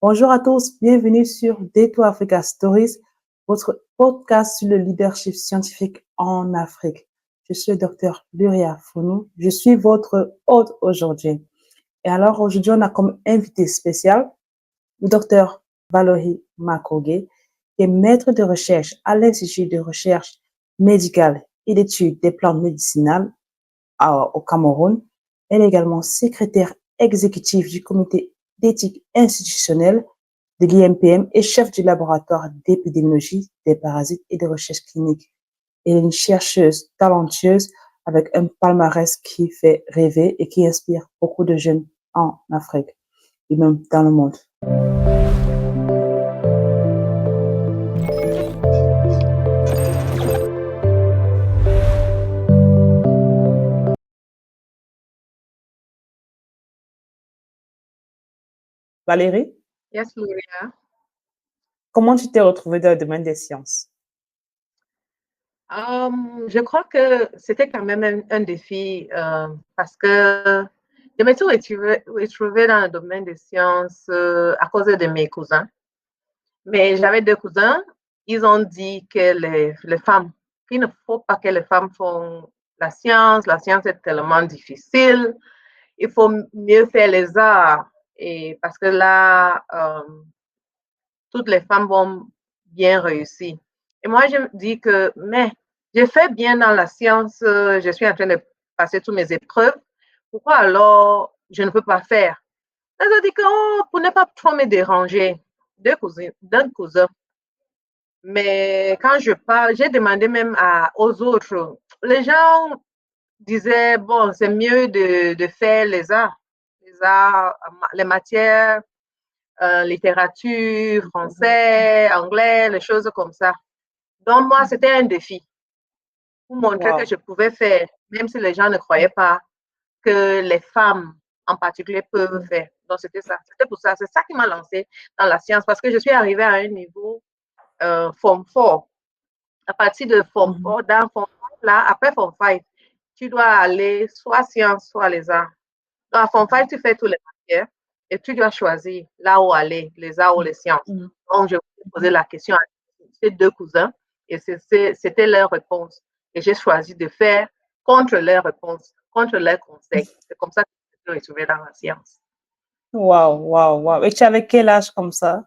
Bonjour à tous, bienvenue sur Day2 Africa Stories, votre podcast sur le leadership scientifique en Afrique. Je suis le docteur Luria Founou, je suis votre hôte aujourd'hui. Et alors aujourd'hui, on a comme invité spécial le docteur Valohi Makoge, qui est maître de recherche à l'Institut de recherche médicale et d'études des plantes médicinales au Cameroun. Elle est également secrétaire exécutive du comité d'éthique institutionnelle de l'IMPM et chef du laboratoire d'épidémiologie des parasites et de recherche clinique. Elle est une chercheuse talentueuse avec un palmarès qui fait rêver et qui inspire beaucoup de jeunes en Afrique et même dans le monde. Valérie, Yes, Luria. comment tu t'es retrouvée dans le domaine des sciences? Je crois que c'était quand même un défi parce que je me suis retrouvée dans le domaine des sciences à cause de mes cousins. Mais j'avais deux cousins, ils ont dit que les femmes, qu'il ne faut pas que les femmes font la science est tellement difficile, il faut mieux faire les arts. Et parce que là, toutes les femmes vont bien réussir. Et moi, je me dis que, mais je fais bien dans la science, je suis en train de passer toutes mes épreuves. Pourquoi alors je ne peux pas faire? Elle a dit que, oh, pour ne pas trop me déranger, d'un cousin. Mais quand je parle, j'ai demandé même aux autres. Les gens disaient, bon, c'est mieux de faire les arts, les matières littérature, français, anglais, les choses comme ça. Donc, moi, c'était un défi pour montrer que Wow. je pouvais faire, même si les gens ne croyaient pas que les femmes en particulier peuvent faire. Donc, c'était ça. C'était pour ça. C'est ça qui m'a lancé dans la science parce que je suis arrivée à un niveau Form 4. À partir de Form 4, dans Form 5, là, après Form 5, tu dois aller soit sciences, soit les arts. Donc, à Form 5, tu fais tous les matières et tu dois choisir là où aller, les arts ou les sciences. Donc, je vais poser la question à ces deux cousins et c'était leur réponse. Et j'ai choisi de faire contre leur réponse, contre leurs conseils. C'est comme ça que je me suis retrouvée dans la science. Wow, wow, wow. Et tu avais quel âge comme ça?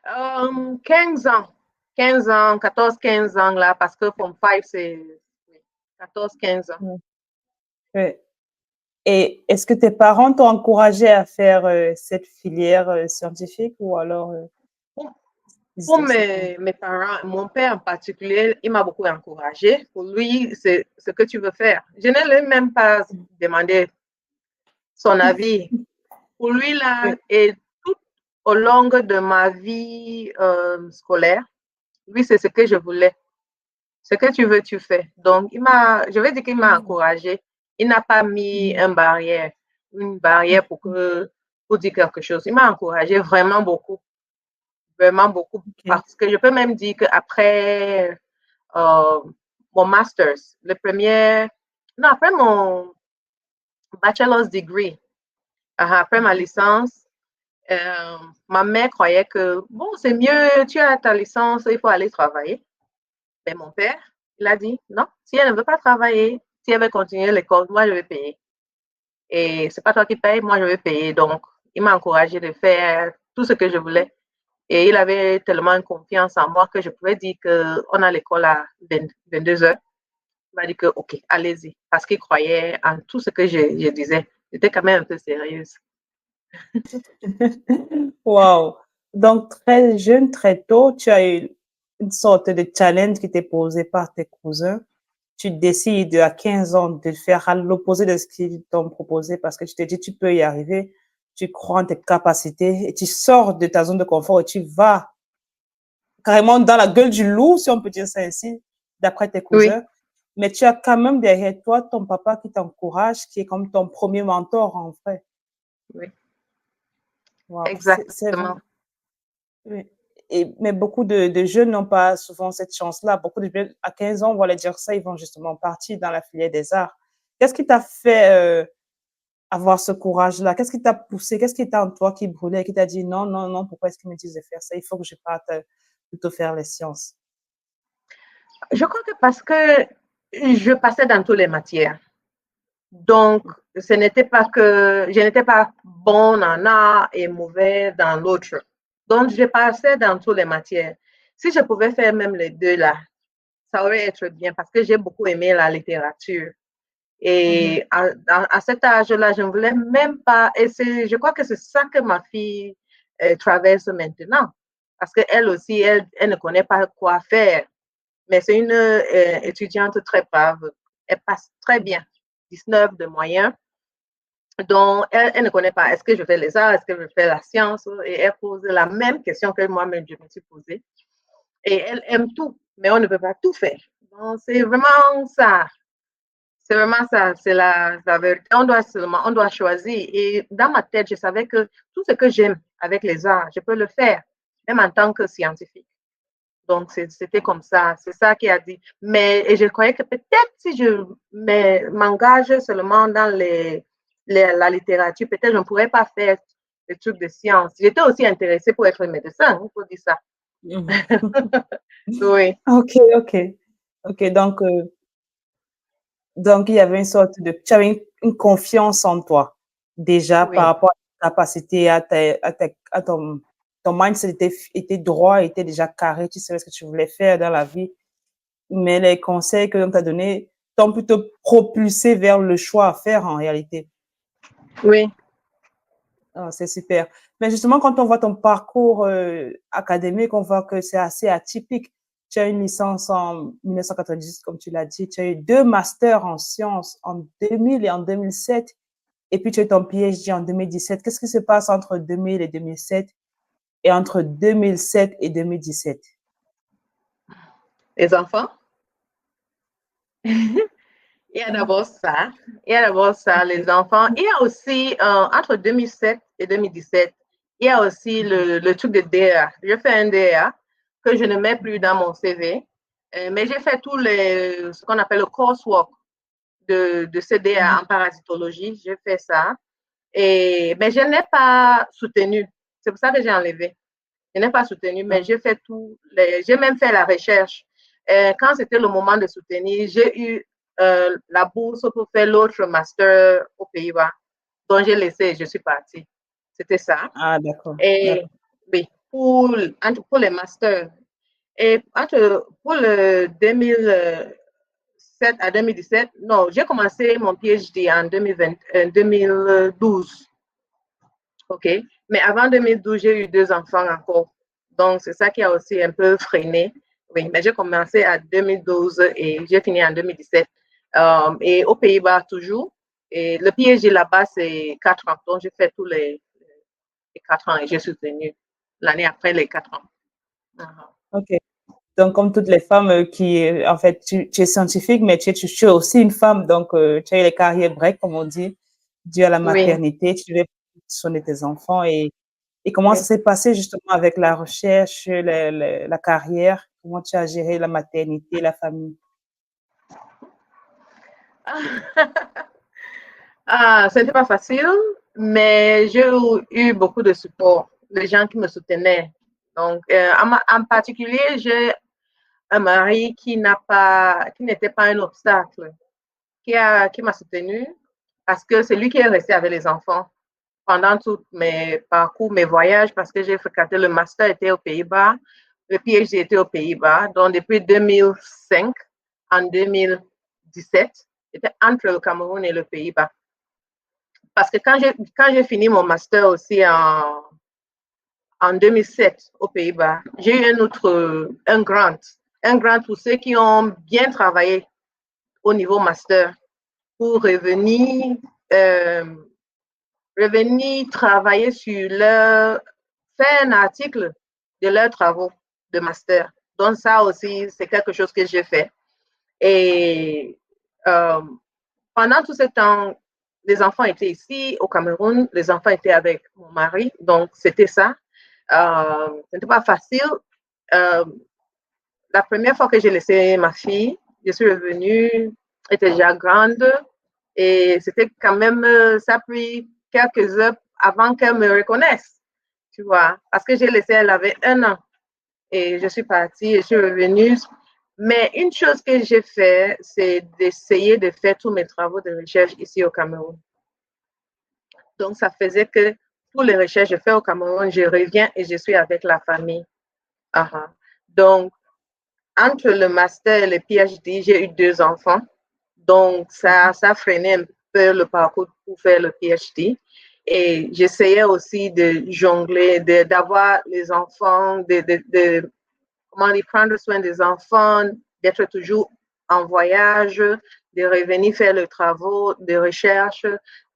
15 ans. 15 ans, 14, 15 ans là, parce que Form 5, c'est 14, 15 ans. Ouais. Et est-ce que tes parents t'ont encouragé à faire cette filière scientifique ou alors ils Pour étaient aussi contre? mes parents, mon père en particulier, il m'a beaucoup encouragé. Pour lui, c'est ce que tu veux faire. Je ne lui ai même pas demandé son avis. Pour lui, là, Oui. et tout au long de ma vie scolaire, lui, c'est ce que je voulais. Ce que tu veux, tu fais. Donc, je vais dire qu'il m'a encouragé. Il n'a pas mis une barrière pour dire quelque chose. Il m'a encouragé vraiment beaucoup, Ok. parce que je peux même dire qu'après euh, mon master's, non, après mon bachelor's degree, après ma licence, ma mère croyait que, bon, c'est mieux, tu as ta licence, il faut aller travailler. Mais mon père, il a dit, non, si elle ne veut pas travailler, si elle veut continuer l'école, moi, je vais payer. Et c'est pas toi qui payes, moi, je vais payer. Donc, il m'a encouragé de faire tout ce que je voulais. Et il avait tellement une confiance en moi que je pouvais dire qu'on a l'école à 22 heures. Il m'a dit que, OK, allez-y. Parce qu'il croyait en tout ce que je disais. J'étais quand même un peu sérieuse. Wow. Donc, très jeune, très tôt, tu as eu une sorte de challenge qui t'est posé par tes cousins. Tu décides à 15 ans de faire à l'opposé de ce qu'ils t'ont proposé parce que tu te dis, tu peux y arriver, tu crois en tes capacités et tu sors de ta zone de confort et tu vas carrément dans la gueule du loup, si on peut dire ça ainsi, d'après tes Oui, cousins. Mais tu as quand même derrière toi ton papa qui t'encourage, qui est comme ton premier mentor en vrai. oui, Wow, c'est vrai. exactement. Oui. Mais beaucoup de jeunes n'ont pas souvent cette chance-là. Beaucoup de jeunes, à 15 ans, on va leur dire ça, ils vont justement partir dans la filière des arts. Qu'est-ce qui t'a fait avoir ce courage-là? Qu'est-ce qui t'a poussé? Qu'est-ce qui était en toi qui brûlait, qui t'a dit non, non, non, pourquoi est-ce qu'ils me disent de faire ça? Il faut que je parte plutôt faire les sciences. Je crois que parce que je passais dans toutes les matières. Donc, ce n'était pas que je n'étais pas bonne en art et mauvais dans l'autre. Donc, je passais dans toutes les matières. Si je pouvais faire même les deux là, ça aurait été bien parce que j'ai beaucoup aimé la littérature. Et à cet âge-là, je ne voulais même pas. Et je crois que c'est ça que ma fille traverse maintenant. Parce qu'elle aussi, elle ne connaît pas quoi faire. Mais c'est une étudiante très brave. Elle passe très bien. 19 de moyenne. Donc, elle ne connaît pas. Est-ce que je fais les arts? Est-ce que je fais la science? Et elle pose la même question que moi-même, je me suis posée. Et elle aime tout, mais on ne peut pas tout faire. Donc, c'est vraiment ça. C'est vraiment ça, c'est la vérité. On doit choisir. Et dans ma tête, je savais que tout ce que j'aime avec les arts, je peux le faire, même en tant que scientifique. Donc, c'était comme ça. C'est ça qui a dit. Mais et je croyais que peut-être si je m'engage seulement dans la littérature, peut-être je ne pourrais pas faire des trucs de science. J'étais aussi intéressée pour être médecin, il faut dire ça. Oui. Ok, ok. Ok, donc il y avait une sorte de, tu avais une confiance en toi, déjà, par Oui. rapport à ta capacité, à ton mindset était droit, était déjà carré, tu savais ce que tu voulais faire dans la vie. Mais les conseils que l'on t'a donnés t'ont plutôt propulsé vers le choix à faire en réalité. Oui. Oh, c'est super. Mais justement, quand on voit ton parcours académique, on voit que c'est assez atypique. Tu as une licence en 1998, comme tu l'as dit. Tu as eu 2 masters en sciences en 2000 et en 2007. Et puis, tu as eu ton PhD en 2017. Qu'est-ce qui se passe entre 2000 et 2007 et entre 2007 et 2017? Les enfants? Il y a d'abord ça. Il y a d'abord ça, les enfants. Il y a aussi, entre 2007 et 2017, il y a aussi le truc de DEA. Je fais un DEA que je ne mets plus dans mon CV, mais j'ai fait ce qu'on appelle le coursework de ce DEA en parasitologie. J'ai fait ça. Mais je n'ai pas soutenu. C'est pour ça que j'ai enlevé. Je n'ai pas soutenu, mais j'ai fait j'ai même fait la recherche. Quand c'était le moment de soutenir, j'ai eu la bourse pour faire l'autre master aux Pays-Bas, dont j'ai laissé et je suis partie. C'était ça. Ah, d'accord. Et oui, pour les masters. Et pour le 2007 à 2017, non, j'ai commencé mon PhD en 2012. OK. Mais avant 2012, j'ai eu 2 enfants encore. Donc, c'est ça qui a aussi un peu freiné. Oui, mais j'ai commencé en 2012 et j'ai fini en 2017. Et aux Pays-Bas, toujours. Et le PhD là-bas, c'est 4 ans. Donc, j'ai fait tous les 4 ans et j'ai soutenu l'année après les 4 ans. OK. Donc, comme toutes les femmes en fait, tu es scientifique, mais tu es aussi une femme. Donc, tu as eu les carrières break, comme on dit, dû à la Oui. maternité. Tu devais soigner tes enfants. Et comment Oui. ça s'est passé justement avec la recherche, la carrière? Comment tu as géré la maternité, la famille? Ce n'était pas facile, mais j'ai eu beaucoup de support, les gens qui me soutenaient. Donc, en particulier, j'ai un mari qui n'était pas un obstacle, qui m'a soutenu parce que c'est lui qui est resté avec les enfants pendant tous mes parcours, mes voyages, parce que j'ai fréquenté le master était aux Pays-Bas, le PhD était aux Pays-Bas. Donc, depuis 2005 en 2017, c'était entre le Cameroun et le Pays-Bas. Parce que quand j'ai fini mon master aussi en 2007 aux Pays-Bas, j'ai eu un grant pour ceux qui ont bien travaillé au niveau master pour revenir travailler faire un article de leurs travaux de master. Donc ça aussi, c'est quelque chose que j'ai fait. Et pendant tout ce temps, les enfants étaient ici au Cameroun, les enfants étaient avec mon mari, donc c'était ça. Ce n'était pas facile. Euh, la première fois que j'ai laissé ma fille, je suis revenue, elle était déjà grande, Et c'était quand même, ça a pris quelques heures avant qu'elle me reconnaisse, tu vois, parce que j'ai laissé, elle avait 1 an. Et je suis partie, je suis revenue. Mais une chose que j'ai fait, c'est d'essayer de faire tous mes travaux de recherche ici au Cameroun. Donc, ça faisait que tous les recherches que je fais au Cameroun, je reviens et je suis avec la famille. Uh-huh. Donc, entre le master et le PhD, j'ai eu 2 enfants. Donc, ça a freiné un peu le parcours pour faire le PhD. Et j'essayais aussi de jongler, d'avoir les enfants, comment dire, prendre soin des enfants, d'être toujours en voyage, de revenir faire le travaux de recherche,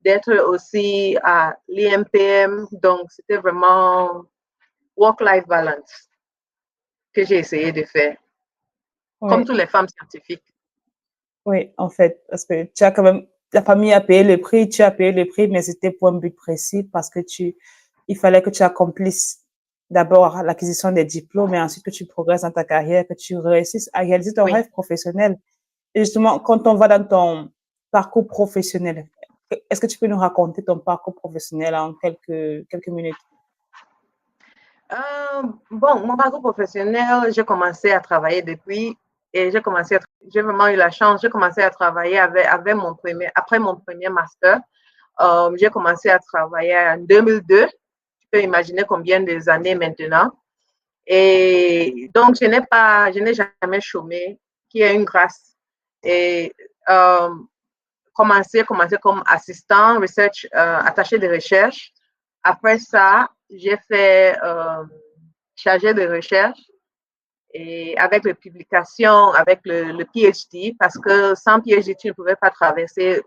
d'être aussi à l'IMPM. Donc, c'était vraiment work-life balance que j'ai essayé de faire, comme Oui, toutes les femmes scientifiques. oui, en fait, parce que tu as quand même, la famille a payé le prix, tu as payé le prix, mais c'était pour un but précis parce que il fallait que tu accomplisses d'abord l'acquisition des diplômes et ensuite que tu progresses dans ta carrière, que tu réussisses à réaliser ton Oui. rêve professionnel. Et justement, quand on va dans ton parcours professionnel, est-ce que tu peux nous raconter ton parcours professionnel en quelques minutes? Bon, mon parcours professionnel, j'ai commencé à travailler depuis et j'ai vraiment eu la chance, j'ai commencé à travailler après mon premier master. J'ai commencé à travailler en 2002. Tu peux imaginer combien des années maintenant. Et donc, je n'ai jamais chômé, qui est une grâce. Et commencé comme assistant, attaché de recherche. Après ça, j'ai fait chargé de recherche et avec les publications, avec le PhD, parce que sans PhD, tu ne pouvais pas traverser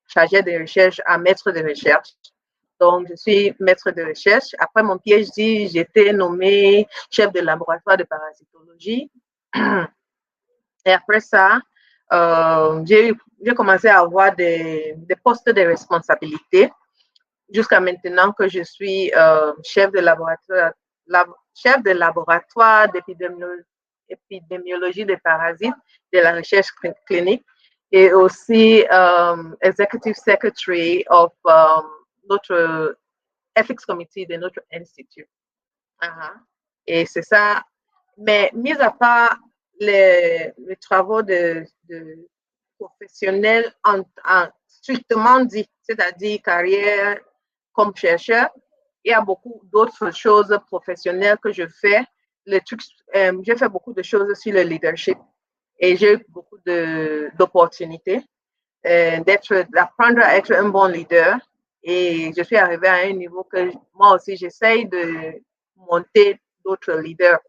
chargé de recherche à maître de recherche. Donc, je suis maître de recherche. Après mon PhD, j'ai été nommée chef de laboratoire de parasitologie. Et après ça, j'ai commencé à avoir des postes de responsabilité jusqu'à maintenant que je suis chef de laboratoire d'épidémiologie des parasites de la recherche clinique et aussi executive secretary of notre ethics committee de notre institut. Uh-huh. Et c'est ça. Mais mis à part les travaux de professionnels strictement dit, c'est-à-dire carrière comme chercheur, il y a beaucoup d'autres choses professionnelles que je fais. J'ai fait beaucoup de choses sur le leadership et j'ai eu beaucoup d'opportunités d'apprendre à être un bon leader. Et je suis arrivée à un niveau que moi aussi, j'essaye de monter d'autres leaders.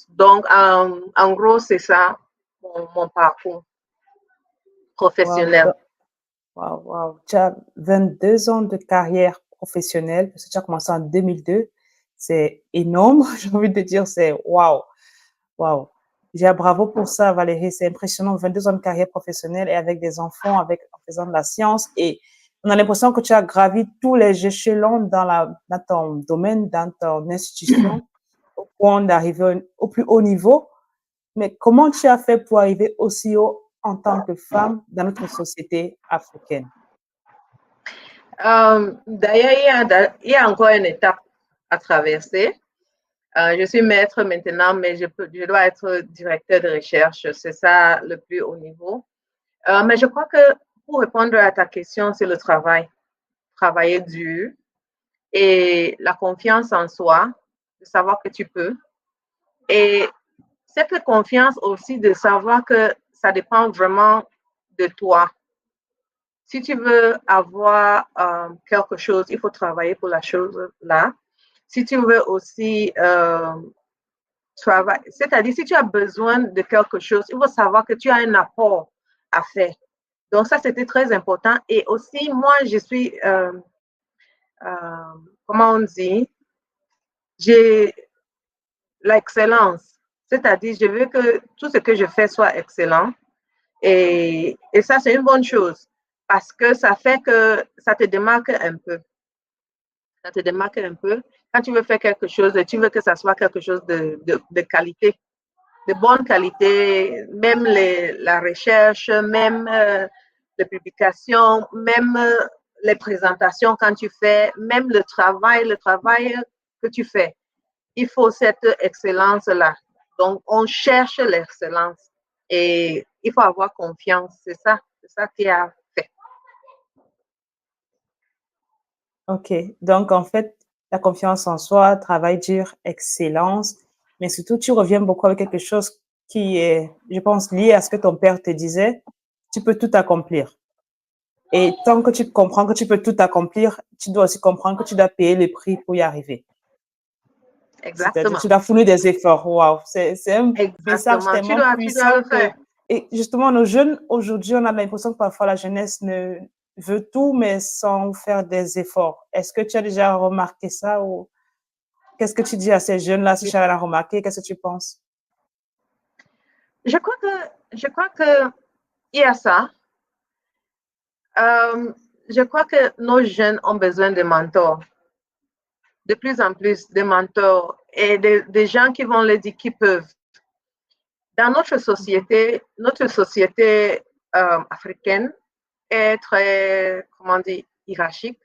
Donc, en gros, c'est ça mon parcours Wow. professionnel. Wow, wow. Tu as 22 ans de carrière professionnelle, parce que tu as commencé en 2002. C'est énorme, j'ai envie de dire, c'est wow, wow. Déjà, bravo pour ça, Valérie. C'est impressionnant, 22 ans de carrière professionnelle et avec des enfants, en faisant de la science. Et on a l'impression que tu as gravi tous les échelons dans ton domaine, dans ton institution, au point d'arriver au plus haut niveau. Mais comment tu as fait pour arriver aussi haut en tant que femme dans notre société africaine? D'ailleurs, il y a encore une étape à traverser. Je suis maître maintenant, mais je dois être directeur de recherche. C'est ça le plus haut niveau. Mais je crois que pour répondre à ta question, c'est le travail. Travailler dur et la confiance en soi, de savoir que tu peux. Et cette confiance aussi de savoir que ça dépend vraiment de toi. Si tu veux avoir quelque chose, il faut travailler pour la chose là. Si tu veux aussi travailler, c'est-à-dire si tu as besoin de quelque chose, il faut savoir que tu as un apport à faire. Donc ça, c'était très important. Et aussi, moi, je suis, comment on dit, j'ai l'excellence. C'est-à-dire, je veux que tout ce que je fais soit excellent. Et ça, c'est une bonne chose parce que ça fait que ça te démarque un peu. Ça te démarque un peu. Quand tu veux faire quelque chose, tu veux que ça soit quelque chose de qualité, de bonne qualité, même la recherche, même les publications, même les présentations quand tu fais, même le travail que tu fais. Il faut cette excellence-là. Donc, on cherche l'excellence et il faut avoir confiance. C'est ça qui a fait. OK. Donc, en fait, la confiance en soi, travail dur, excellence, mais surtout, tu reviens beaucoup avec quelque chose qui est, je pense, lié à ce que ton père te disait. Tu peux tout accomplir. Et tant que tu comprends que tu peux tout accomplir, tu dois aussi comprendre que tu dois payer le prix pour y arriver. C'est-à-dire, Exactement. tu dois fournir des efforts. Waouh, c'est un message Exactement. tellement Tu dois puissant le que, faire. et justement, nos jeunes, aujourd'hui, on a l'impression que parfois la jeunesse ne veut tout, mais sans faire des efforts. Est-ce que tu as déjà remarqué ça ou qu'est-ce que tu dis à ces jeunes-là si tu as remarqué? Qu'est-ce que tu penses? Je crois que il y a ça. Je crois que nos jeunes ont besoin de mentors, de plus en plus de mentors et de gens qui vont leur dire qu'ils peuvent. Dans notre société africaine est très, comment dire, hiérarchique.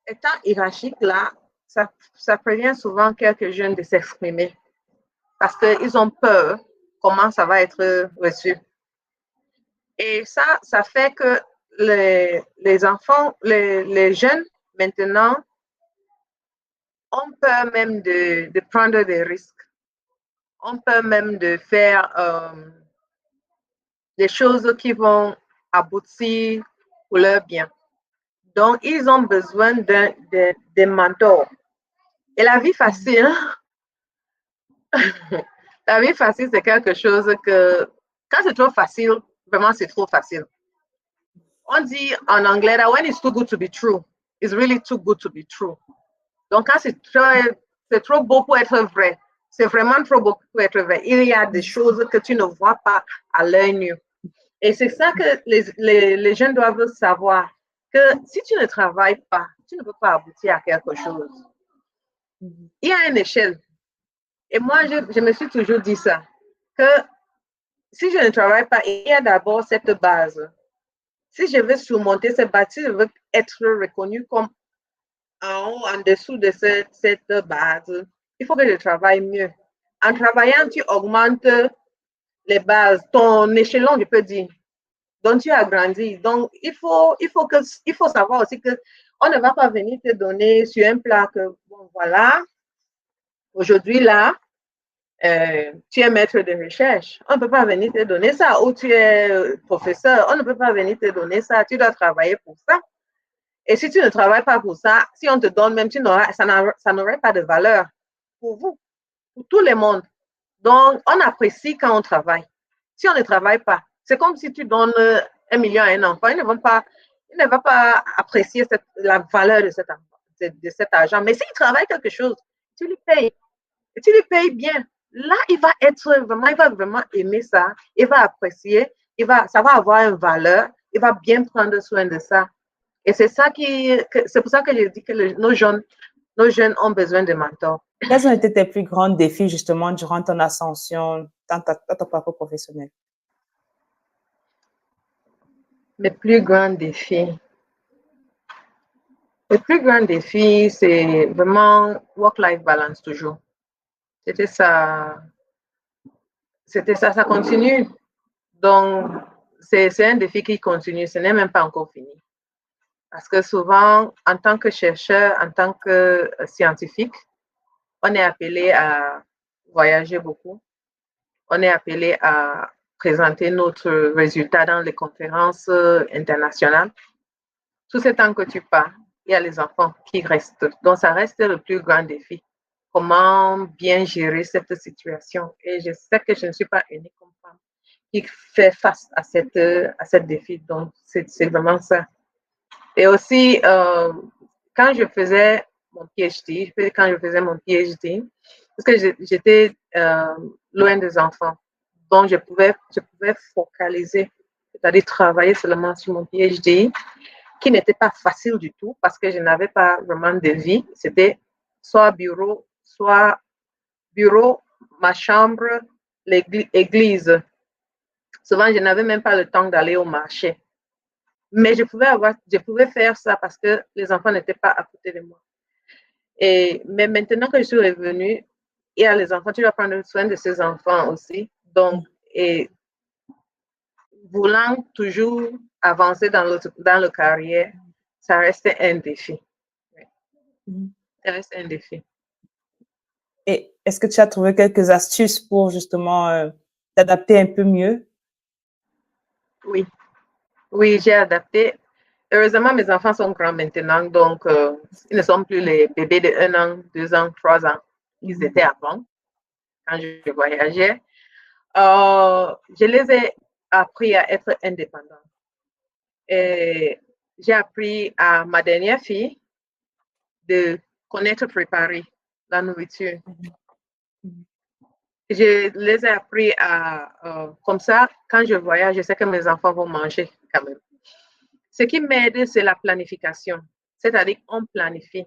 Étant hiérarchique, là, ça prévient souvent quelques jeunes de s'exprimer parce qu'ils ont peur comment ça va être reçu. Et ça fait que les enfants, les jeunes, maintenant, ont peur même de prendre des risques. On peut même de faire des choses qui vont aboutir pour leur bien. Donc, ils ont besoin de mentors. Et la vie facile, la vie facile, c'est quelque chose que, quand c'est trop facile, vraiment, c'est trop facile. On dit en anglais, that when it's too good to be true, it's really too good to be true. Donc, quand c'est trop beau pour être vrai, c'est vraiment trop beau pour être vrai. Il y a des choses que tu ne vois pas à l'œil nu. Et c'est ça que les jeunes doivent savoir, que si tu ne travailles pas, tu ne peux pas aboutir à quelque chose. Il y a une échelle. Et moi, je me suis toujours dit ça, que si je ne travaille pas, il y a d'abord cette base. Si je veux surmonter cette base, si je veux être reconnu comme en haut, en dessous de cette base, il faut que je travaille mieux. En travaillant, tu augmentes les bases, ton échelon, je peux dire. Donc, tu as grandi. Donc, il faut savoir aussi que on ne va pas venir te donner sur un plat que, bon, voilà, aujourd'hui, là, tu es maître de recherche. On ne peut pas venir te donner ça. Ou tu es professeur. On ne peut pas venir te donner ça. Tu dois travailler pour ça. Et si tu ne travailles pas pour ça, si on te donne même, ça n'aurait pas de valeur pour vous, pour tout le monde. Donc, on apprécie quand on travaille. Si on ne travaille pas, c'est comme si tu donnes 1 million à un enfant. Il ne va pas apprécier la valeur de cet argent. Mais s'il travaille quelque chose, tu lui payes. Et tu lui payes bien. Là, il va vraiment aimer ça. Il va apprécier. Ça va avoir une valeur. Il va bien prendre soin de ça. Et c'est pour ça que je dis que nos jeunes ont besoin de mentors. Quels ont été tes plus grands défis justement durant ton ascension dans ton parcours professionnel? Mes plus grands défis. Le plus grand défi, c'est vraiment work-life balance toujours. C'était ça, ça continue. Donc, c'est un défi qui continue, ce n'est même pas encore fini. Parce que souvent, en tant que chercheur, en tant que scientifique, on est appelé à voyager beaucoup. On est appelé à présenter notre résultat dans les conférences internationales. Tout ce temps que tu pars, il y a les enfants qui restent. Donc, ça reste le plus grand défi. Comment bien gérer cette situation? Et je sais que je ne suis pas unique comme femme qui fait face à cette défi. Donc, c'est vraiment ça. Et aussi, quand je faisais mon PhD, parce que j'étais loin des enfants, donc je pouvais focaliser, c'est-à-dire travailler seulement sur mon PhD, qui n'était pas facile du tout parce que je n'avais pas vraiment de vie. C'était soit bureau, ma chambre, l'église. Souvent, je n'avais même pas le temps d'aller au marché. Mais je pouvais faire ça parce que les enfants n'étaient pas à côté de moi. Mais maintenant que je suis revenue, il y a les enfants, tu dois prendre soin de ces enfants aussi. Donc, et voulant toujours avancer dans le carrière, ça reste un défi. Ça reste un défi. Et est-ce que tu as trouvé quelques astuces pour justement t'adapter un peu mieux? Oui, oui, j'ai adapté. Heureusement, mes enfants sont grands maintenant, donc ils ne sont plus les bébés de 1 an, 2 ans, 3 ans qu'ils étaient avant, quand je voyageais. Je les ai appris à être indépendants. Et j'ai appris à ma dernière fille de connaître préparer la nourriture. Je les ai appris comme ça, quand je voyage, je sais que mes enfants vont manger quand même. Ce qui m'aide, c'est la planification. C'est-à-dire qu'on planifie.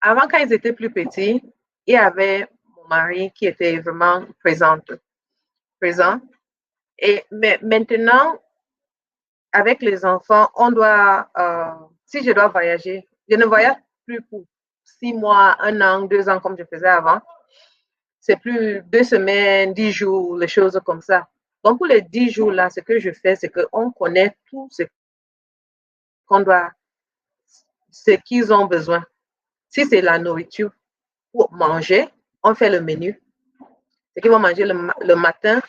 Avant, quand ils étaient plus petits, il y avait mon mari qui était vraiment présent. Mais maintenant, avec les enfants, si je dois voyager, je ne voyage plus pour 6 mois, 1 an, 2 ans comme je faisais avant. C'est plus 2 semaines, 10 jours, les choses comme ça. Donc, pour les 10 jours là, ce que je fais, c'est qu'on connaît tout ce qu'ils ont besoin. Si c'est la nourriture pour manger, on fait le menu. Ce qu'ils vont manger le matin,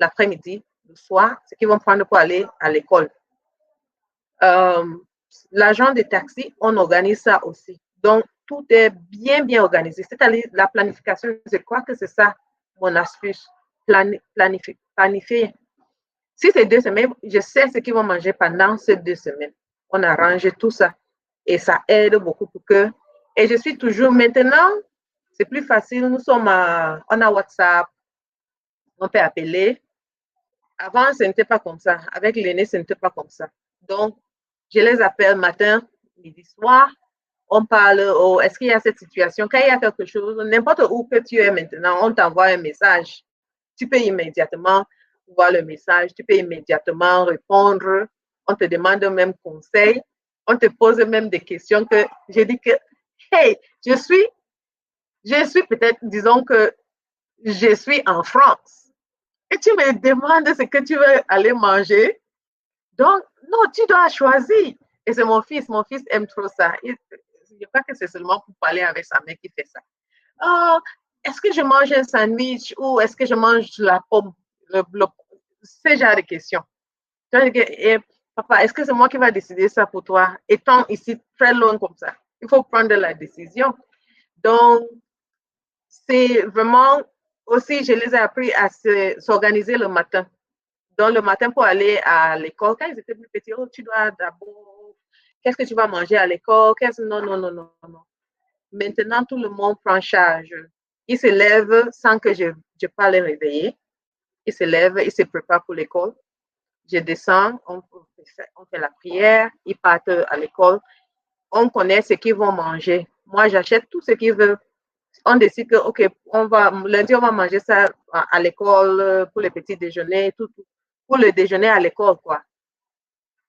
l'après-midi, le soir, ce qu'ils vont prendre pour aller à l'école. L'agent des taxis, on organise ça aussi. Donc, tout est bien, bien organisé. C'est-à-dire la planification, je crois que c'est ça mon astuce. Planifier. Si c'est 2 semaines, je sais ce qu'ils vont manger pendant ces 2 semaines. On arrange tout ça. Et ça aide beaucoup pour que. Et je suis toujours maintenant, c'est plus facile. On a WhatsApp, on peut appeler. Avant, ce n'était pas comme ça. Avec l'aîné, ce n'était pas comme ça. Donc, je les appelle matin, midi, soir. On parle, est-ce qu'il y a cette situation? Quand il y a quelque chose, n'importe où que tu es maintenant, on t'envoie un message. Tu peux immédiatement voir le message, tu peux immédiatement répondre. On te demande même conseil. On te pose même des questions que je dis que, hey, je suis peut-être, disons que je suis en France. Et tu me demandes ce que tu veux aller manger. Donc, non, tu dois choisir. Et c'est mon fils aime trop ça. Je crois que c'est seulement pour parler avec sa mère qui fait ça. Oh, est-ce que je mange un sandwich ou est-ce que je mange la pomme? Ce genre de questions. Et, papa, est-ce que c'est moi qui va décider ça pour toi? Étant ici très loin comme ça, il faut prendre la décision. Donc, c'est vraiment aussi, je les ai appris à s'organiser le matin. Donc, le matin, pour aller à l'école, quand ils étaient plus petits, tu dois d'abord, qu'est-ce que tu vas manger à l'école? Non, non, non, non, non. Maintenant, tout le monde prend charge. Ils se lèvent sans que je pas les réveiller. Ils se lèvent, ils se préparent pour l'école. Je descends, on fait la prière, ils partent à l'école. On connaît ce qu'ils vont manger. Moi, j'achète tout ce qu'ils veulent. On décide que, OK, lundi, on va manger ça à l'école pour le petit déjeuner, tout. Pour le déjeuner à l'école, quoi.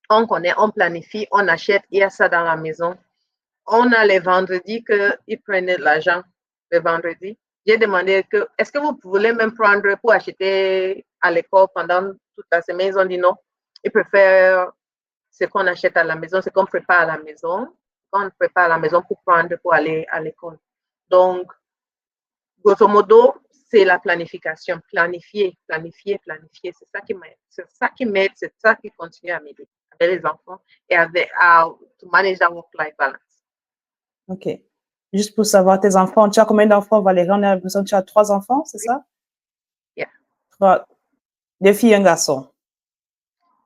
On connaît, on planifie, on achète, il y a ça dans la maison. On a les vendredis qu'ils prennent l'argent, les vendredis. J'ai demandé est-ce que vous voulez même prendre pour acheter à l'école pendant toute la semaine? Ils ont dit non. Ils préfèrent ce qu'on achète à la maison, ce qu'on prépare à la maison. On prépare à la maison pour prendre pour aller à l'école. Donc, grosso modo, c'est la planification. Planifier. C'est ça qui m'aide. C'est ça qui continue à m'aider avec les enfants et to manage that work-life balance. OK. Juste pour savoir, tes enfants, tu as combien d'enfants, Valérie? On a l'impression que tu as 3 enfants, c'est ça? Yeah. 3. 2 filles et un garçon.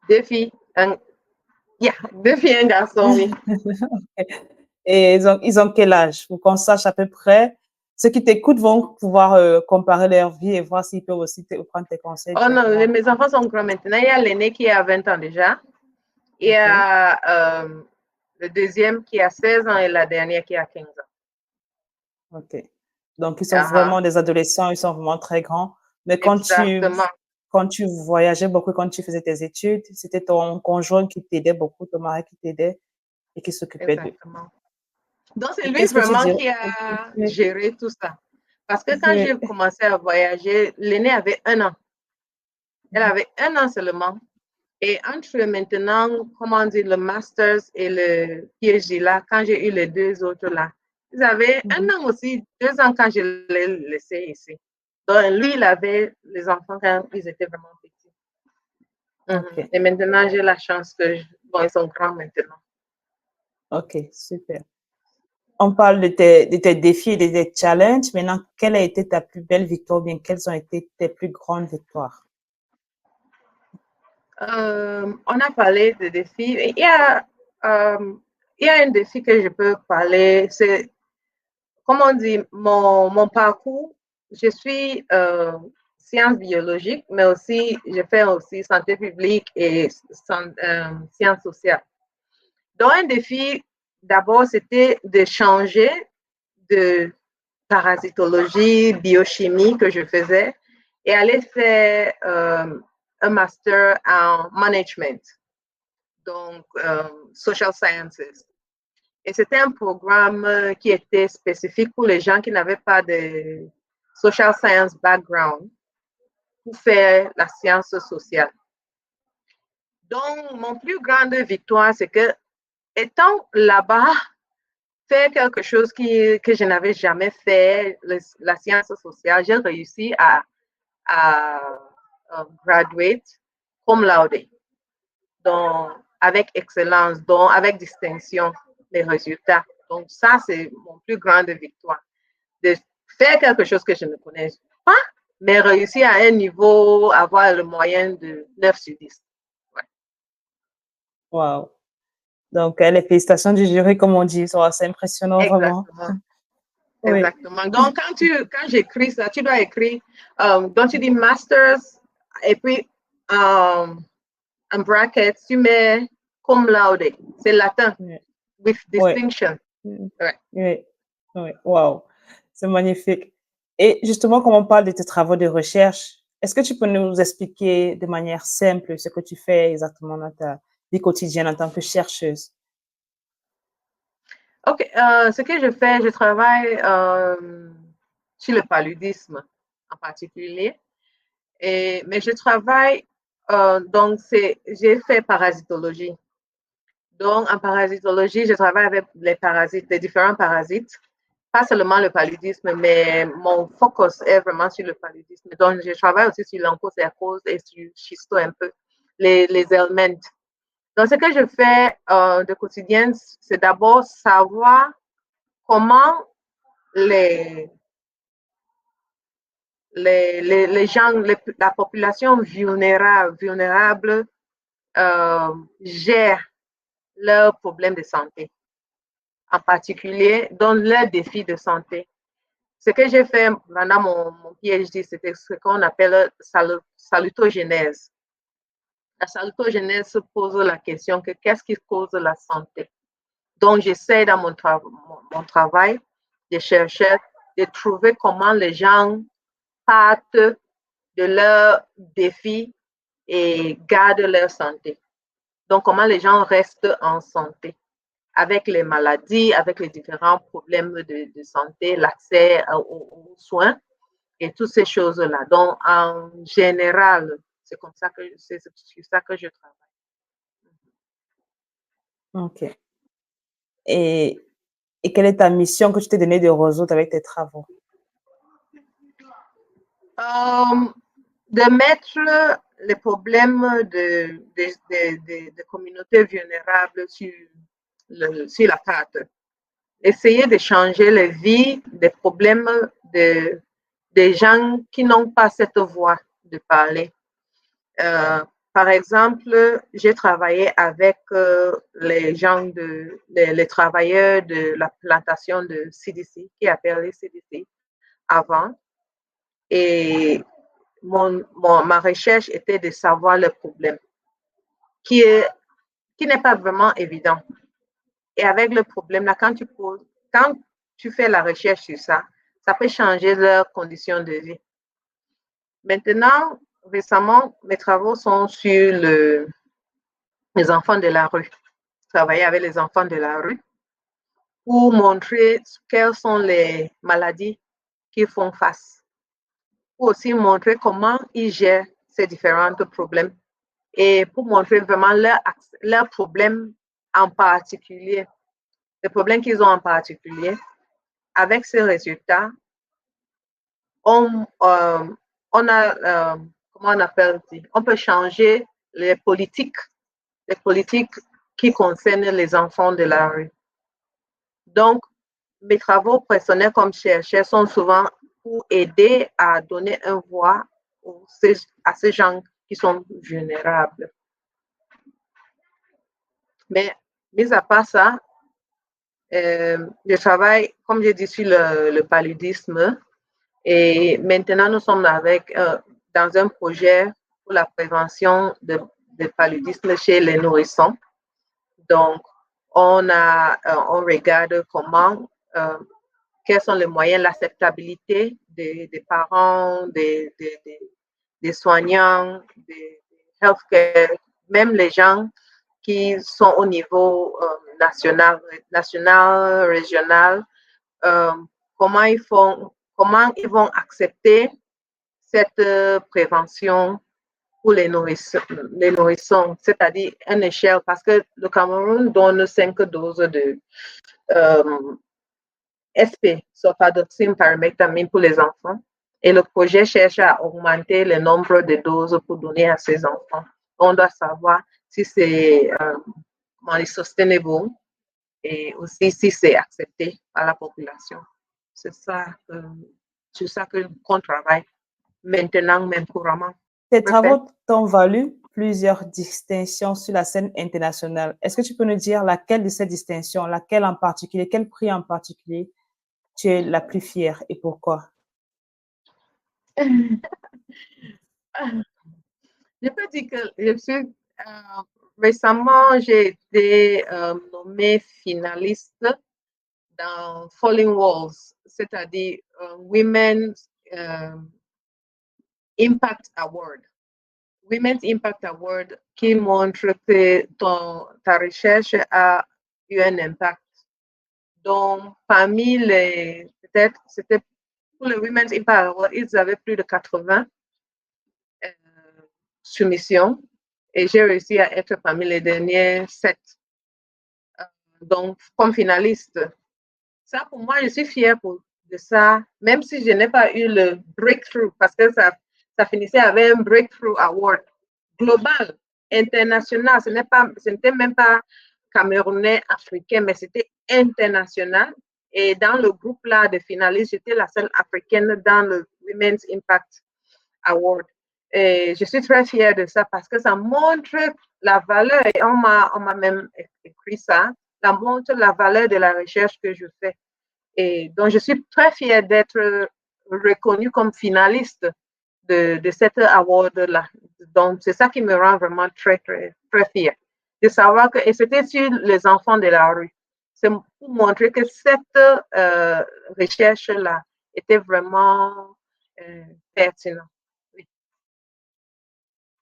2 filles, 2 filles et un garçon, oui. Et ils ont quel âge? Pour qu'on sache à peu près. Ceux qui t'écoutent vont pouvoir comparer leur vie et voir s'ils peuvent aussi prendre tes conseils. Oh non, mes enfants sont grands maintenant. Il y a l'aîné qui a 20 ans déjà. Il y a le deuxième qui a 16 ans et la dernière qui a 15 ans. OK. Donc, ils sont vraiment des adolescents, ils sont vraiment très grands. Mais quand Exactement. quand tu voyageais beaucoup, quand tu faisais tes études, c'était ton conjoint qui t'aidait beaucoup, ton mari qui t'aidait et qui s'occupait d'eux. Exactement. Donc, c'est Et lui qu'est-ce que tu vraiment dirais? qui a géré tout ça. Parce que quand Oui. j'ai commencé à voyager, l'aînée avait 1 an. Elle avait 1 an seulement. Et entre maintenant, comment dire, le Masters et le PhD là, quand j'ai eu les 2 autres là, ils avaient 1 an aussi, 2 ans quand je l'ai laissé ici. Donc, lui, il avait les enfants quand ils étaient vraiment petits. OK. Et maintenant, j'ai la chance que, bon, ils sont grands maintenant. OK, super. On parle de tes défis et de tes challenges. Maintenant, quelle a été ta plus belle victoire ou bien quelles ont été tes plus grandes victoires? On a parlé de défis. Il y a un défi que je peux parler, c'est, comment on dit, mon parcours. Je suis sciences biologiques, mais aussi, je fais aussi santé publique et sciences sociales. Donc, un défi, d'abord, c'était de changer de parasitologie, biochimie que je faisais et aller faire un master en management, donc social sciences. Et c'était un programme qui était spécifique pour les gens qui n'avaient pas de social science background pour faire la science sociale. Donc, mon plus grande victoire, c'est que, étant là-bas, faire quelque chose que je n'avais jamais fait, la science sociale, j'ai réussi à graduate cum laude, donc avec excellence, donc avec distinction les résultats. Donc ça, c'est mon plus grande victoire, de faire quelque chose que je ne connais pas, mais réussir à un niveau, avoir le moyen de 9 sur 10. Ouais. Wow. Donc, les félicitations du jury, comme on dit, sont assez impressionnants, vraiment. Exactement. Oui. Exactement. Donc, quand j'écris ça, tu dois écrire, donc tu dis masters, et puis en bracket, tu mets cum laude. C'est latin, Oui. with Ouais. distinction. Ouais. Oui. Oui. Wow. C'est magnifique. Et justement, comme on parle de tes travaux de recherche, est-ce que tu peux nous expliquer de manière simple ce que tu fais exactement dans ta vie quotidienne en tant que chercheuse? OK. Ce que je fais, je travaille sur le paludisme en particulier. Mais je travaille, donc j'ai fait parasitologie. Donc, en parasitologie, je travaille avec les parasites, les différents parasites, pas seulement le paludisme, mais mon focus est vraiment sur le paludisme. Donc, je travaille aussi sur l'onchocercose et sur schisto un peu, les éléments. Donc, ce que je fais de quotidien, c'est d'abord savoir comment les, les gens, la population vulnérable gère leurs problèmes de santé, en particulier dans leurs défis de santé. Ce que j'ai fait pendant mon PhD, c'était ce qu'on appelle salutogénèse. La salutogénèse se pose la question que qu'est-ce qui cause la santé? Donc, j'essaie dans mon travail de chercher, de trouver comment les gens partent de leurs défis et gardent leur santé. Donc, comment les gens restent en santé avec les maladies, avec les différents problèmes de santé, l'accès aux soins et toutes ces choses-là. Donc, en général, c'est comme ça que c'est sur ça que je travaille. OK. Et et quelle est ta mission que tu t'es donnée de résoudre avec tes travaux? De mettre les problèmes de communautés vulnérables sur la carte. Essayer de changer les vies, des problèmes des gens qui n'ont pas cette voix de parler. Euh, Par exemple, j'ai travaillé avec les gens les travailleurs de la plantation de CDC, qui appelait CDC avant. Et ma recherche était de savoir le problème, qui est, qui n'est pas vraiment évident. Et avec le problème, là, quand tu fais la recherche sur ça, ça peut changer leurs conditions de vie. Maintenant, récemment, mes travaux sont sur les enfants de la rue. Travailler avec les enfants de la rue pour montrer quelles sont les maladies qu'ils font face. Pour aussi montrer comment ils gèrent ces différents problèmes et pour montrer vraiment leurs problèmes en particulier, les problèmes qu'ils ont en particulier. Avec ces résultats, on a, comment on appelle, on peut changer les politiques qui concernent les enfants de la rue. Donc, mes travaux personnels comme chercheur sont souvent pour aider à donner une voix à ces gens qui sont vulnérables. Mais, mis à part ça, je travaille, comme j'ai dit, sur le paludisme. Et maintenant, nous sommes dans un projet pour la prévention de paludisme chez les nourrissons. Donc, on regarde quels sont les moyens, l'acceptabilité des parents, des soignants, des healthcare, même les gens qui sont au niveau national, régional, comment ils vont accepter cette prévention pour les nourrissons, c'est-à-dire une échelle, parce que le Cameroun donne 5 doses de SP, sulfadoxine pyrimétamine pour les enfants, et le projet cherche à augmenter le nombre de doses pour donner à ces enfants. On doit savoir si c'est sustainable et aussi si c'est accepté par la population. C'est ça, qu'on travaille maintenant, même couramment. Tes travaux t'ont valu plusieurs distinctions sur la scène internationale. Est-ce que tu peux nous dire laquelle de ces distinctions, laquelle en particulier, quel prix en particulier tu es la plus fière et pourquoi? Je peux dire que je suis récemment, j'ai été nommée finaliste dans Falling Walls, c'est-à-dire Women's Impact Award. Women's Impact Award qui montre que ta recherche a eu un impact. Donc, parmi peut-être, c'était pour le Women's Impact Award, ils avaient plus de 80 soumissions et j'ai réussi à être parmi les derniers 7. Donc, comme finaliste. Ça, pour moi, je suis fière de ça, même si je n'ai pas eu le breakthrough, parce que ça finissait avec un breakthrough award global, international. Ce n'était même pas camerounais, africain, mais c'était international. Et dans le groupe là de finalistes, j'étais la seule africaine dans le Women's Impact Award. Et je suis très fière de ça parce que ça montre la valeur, et on m'a même écrit ça, ça montre la valeur de la recherche que je fais. Et donc, je suis très fière d'être reconnue comme finaliste de cet award-là. Donc, c'est ça qui me rend vraiment très, très, très fière. De savoir que, et c'était sur les enfants de la rue. C'est pour montrer que cette recherche-là était vraiment pertinente.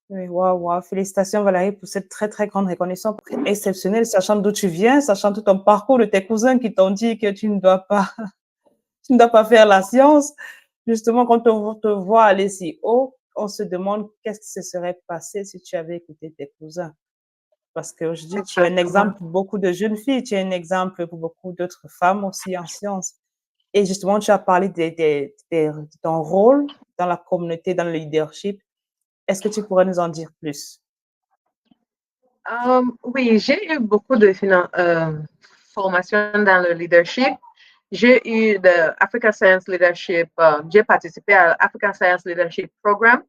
Oui, waouh. Félicitations Valérie pour cette très, très grande reconnaissance exceptionnelle, sachant d'où tu viens, sachant tout ton parcours de tes cousins qui t'ont dit que tu ne dois pas, tu ne dois pas faire la science. Justement, quand on te voit aller si haut, on se demande qu'est-ce qui se serait passé si tu avais écouté tes cousins. Parce que je dis, tu es un exemple pour beaucoup de jeunes filles, tu es un exemple pour beaucoup d'autres femmes aussi en sciences. Et justement, tu as parlé de ton rôle dans la communauté, dans le leadership. Est-ce que tu pourrais nous en dire plus? Oui, j'ai eu beaucoup de formations dans le leadership. J'ai eu de African Science Leadership, j'ai participé à l'African Science Leadership Program.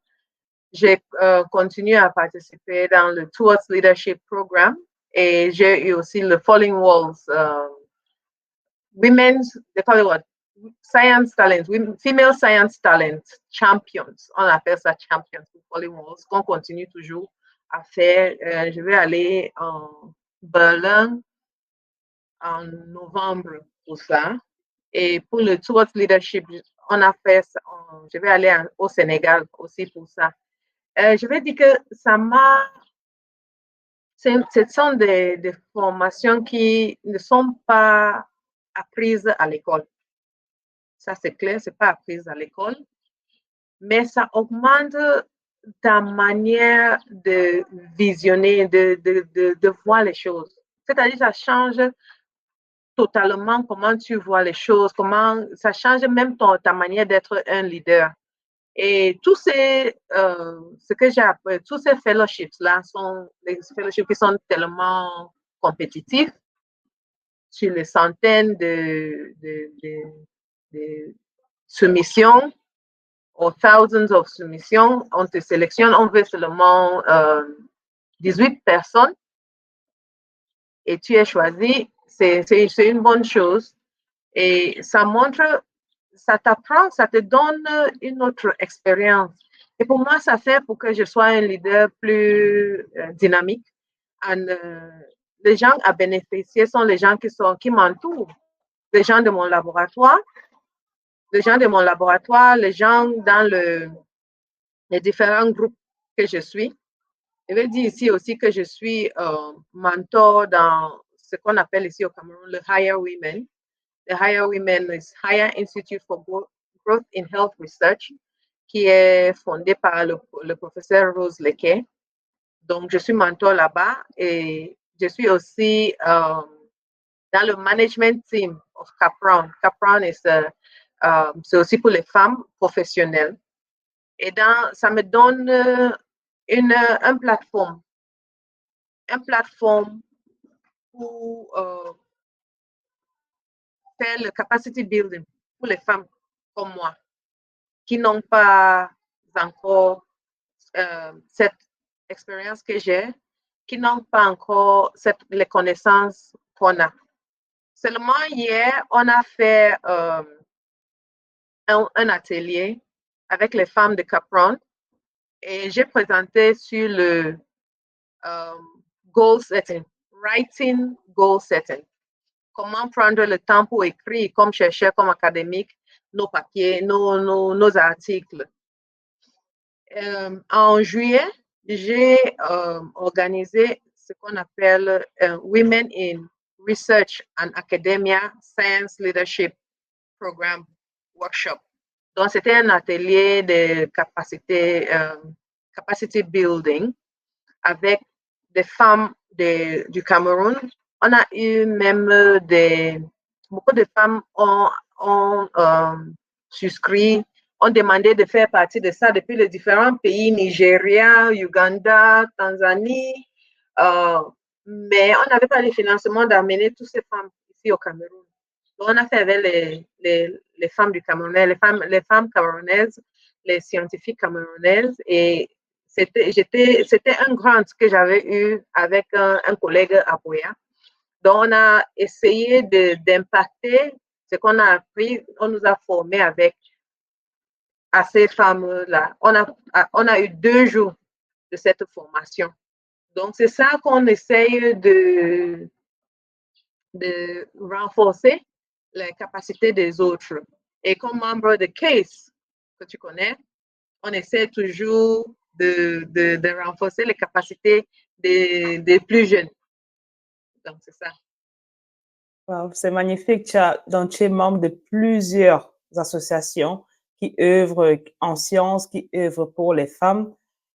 J'ai continué à participer dans le Towards Leadership Program et j'ai eu aussi le Falling Walls, Women's, they call it what? Science Talent, Female Science Talent Champions. On appelle ça Champions pour Falling Walls, qu'on continue toujours à faire. Je vais aller en Berlin en novembre pour ça. Et pour le Towards Leadership, on a fait, je vais aller au Sénégal aussi pour ça. Je vais dire que ce sont des formations qui ne sont pas apprises à l'école. Ça, c'est clair, c'est pas appris à l'école, mais ça augmente ta manière de visionner, de voir les choses. C'est-à-dire, ça change totalement comment tu vois les choses, ça change même ta manière d'être un leader. Et tous ce que j'ai appris, tous ces fellowships-là sont des fellowships qui sont tellement compétitifs sur les centaines de soumissions, aux thousands of soumissions. On te sélectionne, on veut seulement 18 personnes et tu es choisi. C'est une bonne chose. Et ça montre, ça t'apprend, ça te donne une autre expérience. Et pour moi, ça fait pour que je sois un leader plus dynamique. Les gens à bénéficier sont les gens qui m'entourent, les gens de mon laboratoire, les gens dans les différents groupes que je suis. Je vais dire ici aussi que je suis mentor dans ce qu'on appelle ici au Cameroun le Higher Women. The Higher Women is Higher Institute for Growth in Health Research, qui est fondé par le professeur Rose Lequet. Donc, je suis mentor là-bas et je suis aussi dans le management team of Capron. Capron c'est aussi pour les femmes professionnelles. Et ça me donne une plateforme pour faire le capacity building pour les femmes comme moi qui n'ont pas encore cette expérience que j'ai, qui n'ont pas encore les connaissances qu'on a. Seulement hier, on a fait un atelier avec les femmes de Capron et j'ai présenté sur le goal setting, writing goal setting. Comment prendre le temps pour écrire comme chercheur, comme académique, nos papiers, nos articles. En juillet, j'ai organisé ce qu'on appelle Women in Research and Academia Science Leadership Program Workshop. Donc, c'était un atelier de capacity building avec des femmes du Cameroun. On a eu même beaucoup de femmes ont souscrit, ont demandé de faire partie de ça depuis les différents pays, Nigeria, Uganda, Tanzanie. Mais on n'avait pas le financement d'amener toutes ces femmes ici au Cameroun. Donc, on a fait avec les femmes du Cameroun, les femmes camerounaises, les scientifiques camerounaises et c'était un grant que j'avais eu avec un collègue à Boya. Donc, on a essayé d'impacter ce qu'on a appris. On nous a formés à ces femmes-là. On a eu 2 jours de cette formation. Donc, c'est ça qu'on essaye de renforcer les capacités des autres. Et comme membre de CASE, que tu connais, on essaie toujours de renforcer les capacités des plus jeunes. Donc, c'est ça. Wow, c'est magnifique. Donc, tu es membre de plusieurs associations qui œuvrent en sciences, qui œuvrent pour les femmes.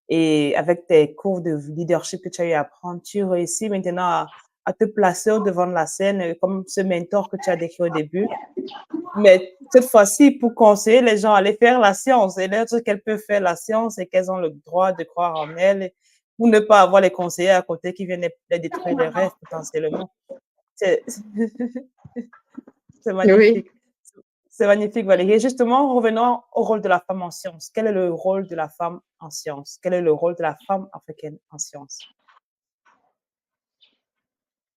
Et avec tes cours de leadership que tu as eu à prendre, tu réussis maintenant à te placer au devant de la scène comme ce mentor que tu as décrit au début. Mais cette fois-ci, pour conseiller les gens à aller faire la science et leur dire qu'elles peuvent faire la science et qu'elles ont le droit de croire en elles pour ne pas avoir les conseillers à côté qui viennent les détruire les rêves potentiellement. C'est magnifique. Oui. C'est magnifique, Valérie. Justement, revenons au rôle de la femme en sciences. Quel est le rôle de la femme en sciences? Quel est le rôle de la femme africaine en sciences?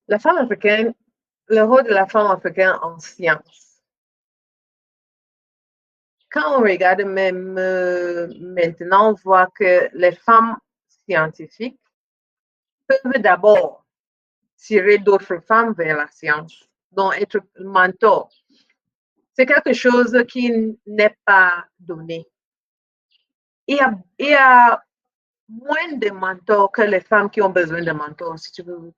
La femme africaine, le rôle de la femme africaine en sciences. Quand on regarde même maintenant, on voit que les femmes scientifiques peuvent d'abord tirer d'autres femmes vers la science, donc être mentor. C'est quelque chose qui n'est pas donné. Il y a moins de mentors que les femmes qui ont besoin de mentors, si tu veux,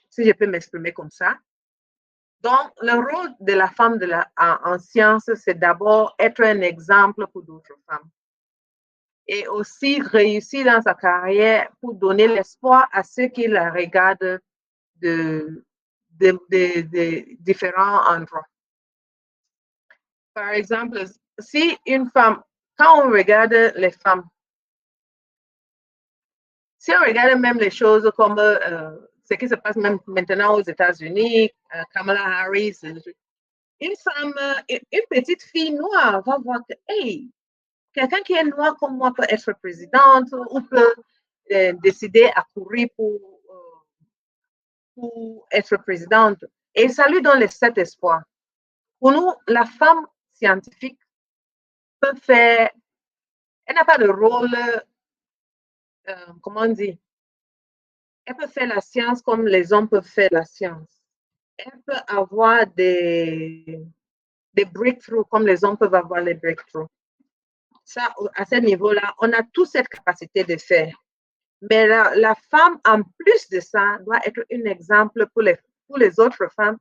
si je peux m'exprimer comme ça. Donc, le rôle de la femme en sciences, c'est d'abord être un exemple pour d'autres femmes. Et aussi réussir dans sa carrière pour donner l'espoir à ceux qui la regardent de différents endroits. Par exemple, si une femme, quand on regarde les femmes, si on regarde même les choses comme ce qui se passe même maintenant aux États-Unis, Kamala Harris, une femme, une petite fille noire va voir que, hey, quelqu'un qui est noir comme moi peut être présidente ou peut décider à courir pour être présidente. Et ça lui donne cet espoir. Pour nous, la femme scientifique peut faire, elle n'a pas de rôle, comment on dit, elle peut faire la science comme les hommes peuvent faire la science. Elle peut avoir des breakthroughs comme les hommes peuvent avoir les breakthroughs. Ça, à ce niveau-là, on a toute cette capacité de faire. Mais la femme, en plus de ça, doit être un exemple pour les autres femmes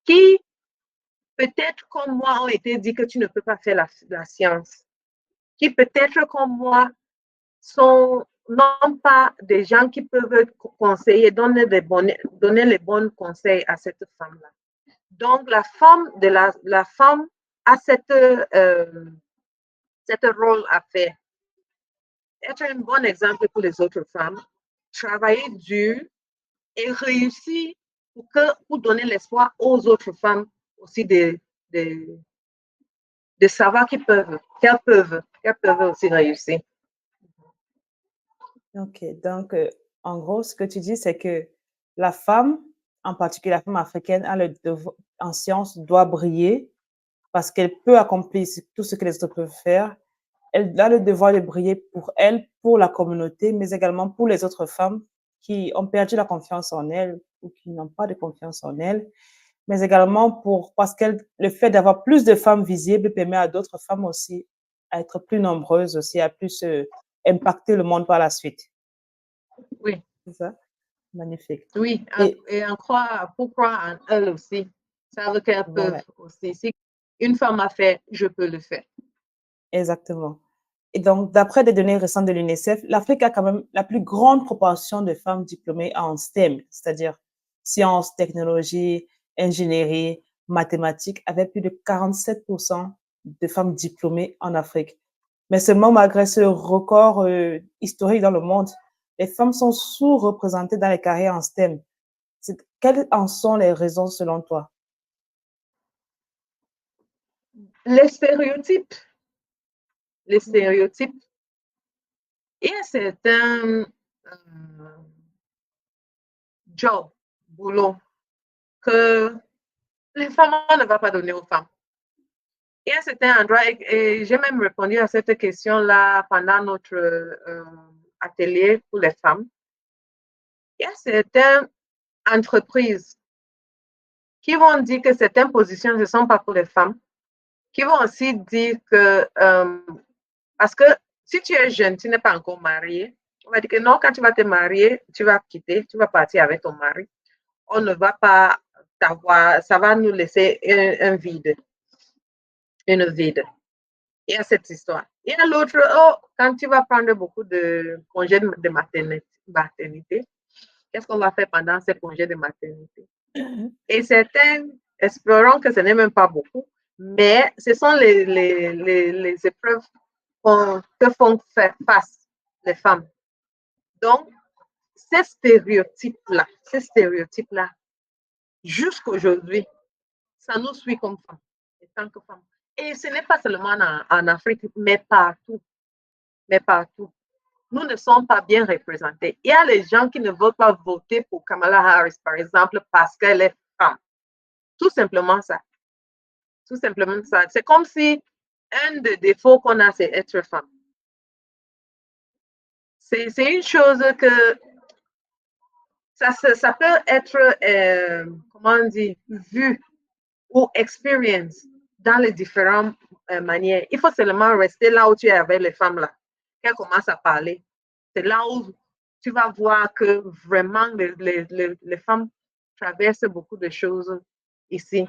qui, peut-être comme moi, ont été dit que tu ne peux pas faire la science. Qui, peut-être comme moi, sont non pas des gens qui peuvent conseiller, donner les bons conseils à cette femme-là. Donc, la femme a cette rôle à faire. Être un bon exemple pour les autres femmes, travailler dur et réussir pour donner l'espoir aux autres femmes aussi de savoir qu'elles peuvent aussi réussir. Ok, donc en gros, ce que tu dis, c'est que la femme, en particulier la femme africaine, en sciences, doit briller parce qu'elle peut accomplir tout ce que les autres peuvent faire. Elle a le devoir de briller pour elle, pour la communauté, mais également pour les autres femmes qui ont perdu la confiance en elles ou qui n'ont pas de confiance en elles, mais également parce que le fait d'avoir plus de femmes visibles permet à d'autres femmes aussi à être plus nombreuses aussi, à plus impacter le monde par la suite. Oui. C'est ça? Magnifique. Oui, et en croire en elles aussi. Ça veut qu'elles peuvent aussi. Si une femme a fait, je peux le faire. Exactement. Et donc, d'après des données récentes de l'UNICEF, l'Afrique a quand même la plus grande proportion de femmes diplômées en STEM, c'est-à-dire sciences, technologies, ingénierie, mathématiques, avec plus de 47% de femmes diplômées en Afrique. Mais seulement malgré ce record historique dans le monde, les femmes sont sous-représentées dans les carrières en STEM. Quelles en sont les raisons selon toi? Les stéréotypes. Les stéréotypes. Il y a certains jobs, boulots, que les femmes ne vont pas donner aux femmes. Il y a certains endroits, et j'ai même répondu à cette question-là pendant notre atelier pour les femmes. Il y a certaines entreprises qui vont dire que certaines positions ne sont pas pour les femmes, qui vont aussi dire que, parce que si tu es jeune, tu n'es pas encore marié, on va dire que non, quand tu vas te marier, tu vas quitter, tu vas partir avec ton mari. On ne va pas t'avoir, ça va nous laisser un vide, une vide. Il y a cette histoire. Il y a l'autre, quand tu vas prendre beaucoup de congés de maternité, qu'est-ce qu'on va faire pendant ces congés de maternité? Et certains exploreront que ce n'est même pas beaucoup, mais ce sont les épreuves que font faire face les femmes. Donc, ces stéréotypes-là, jusqu'aujourd'hui, ça nous suit comme femmes, en tant que femmes. Et ce n'est pas seulement en Afrique, mais partout. Mais partout. Nous ne sommes pas bien représentés. Il y a les gens qui ne veulent pas voter pour Kamala Harris, par exemple, parce qu'elle est femme. Tout simplement ça. Tout simplement ça. C'est comme si un des défauts qu'on a, c'est être femme. C'est une chose que ça peut être, comment on dit, vu ou expérience dans les différentes manières. Il faut seulement rester là où tu es avec les femmes là, qu'elles commencent à parler. c'est là où tu vas voir que vraiment les femmes traversent beaucoup de choses ici.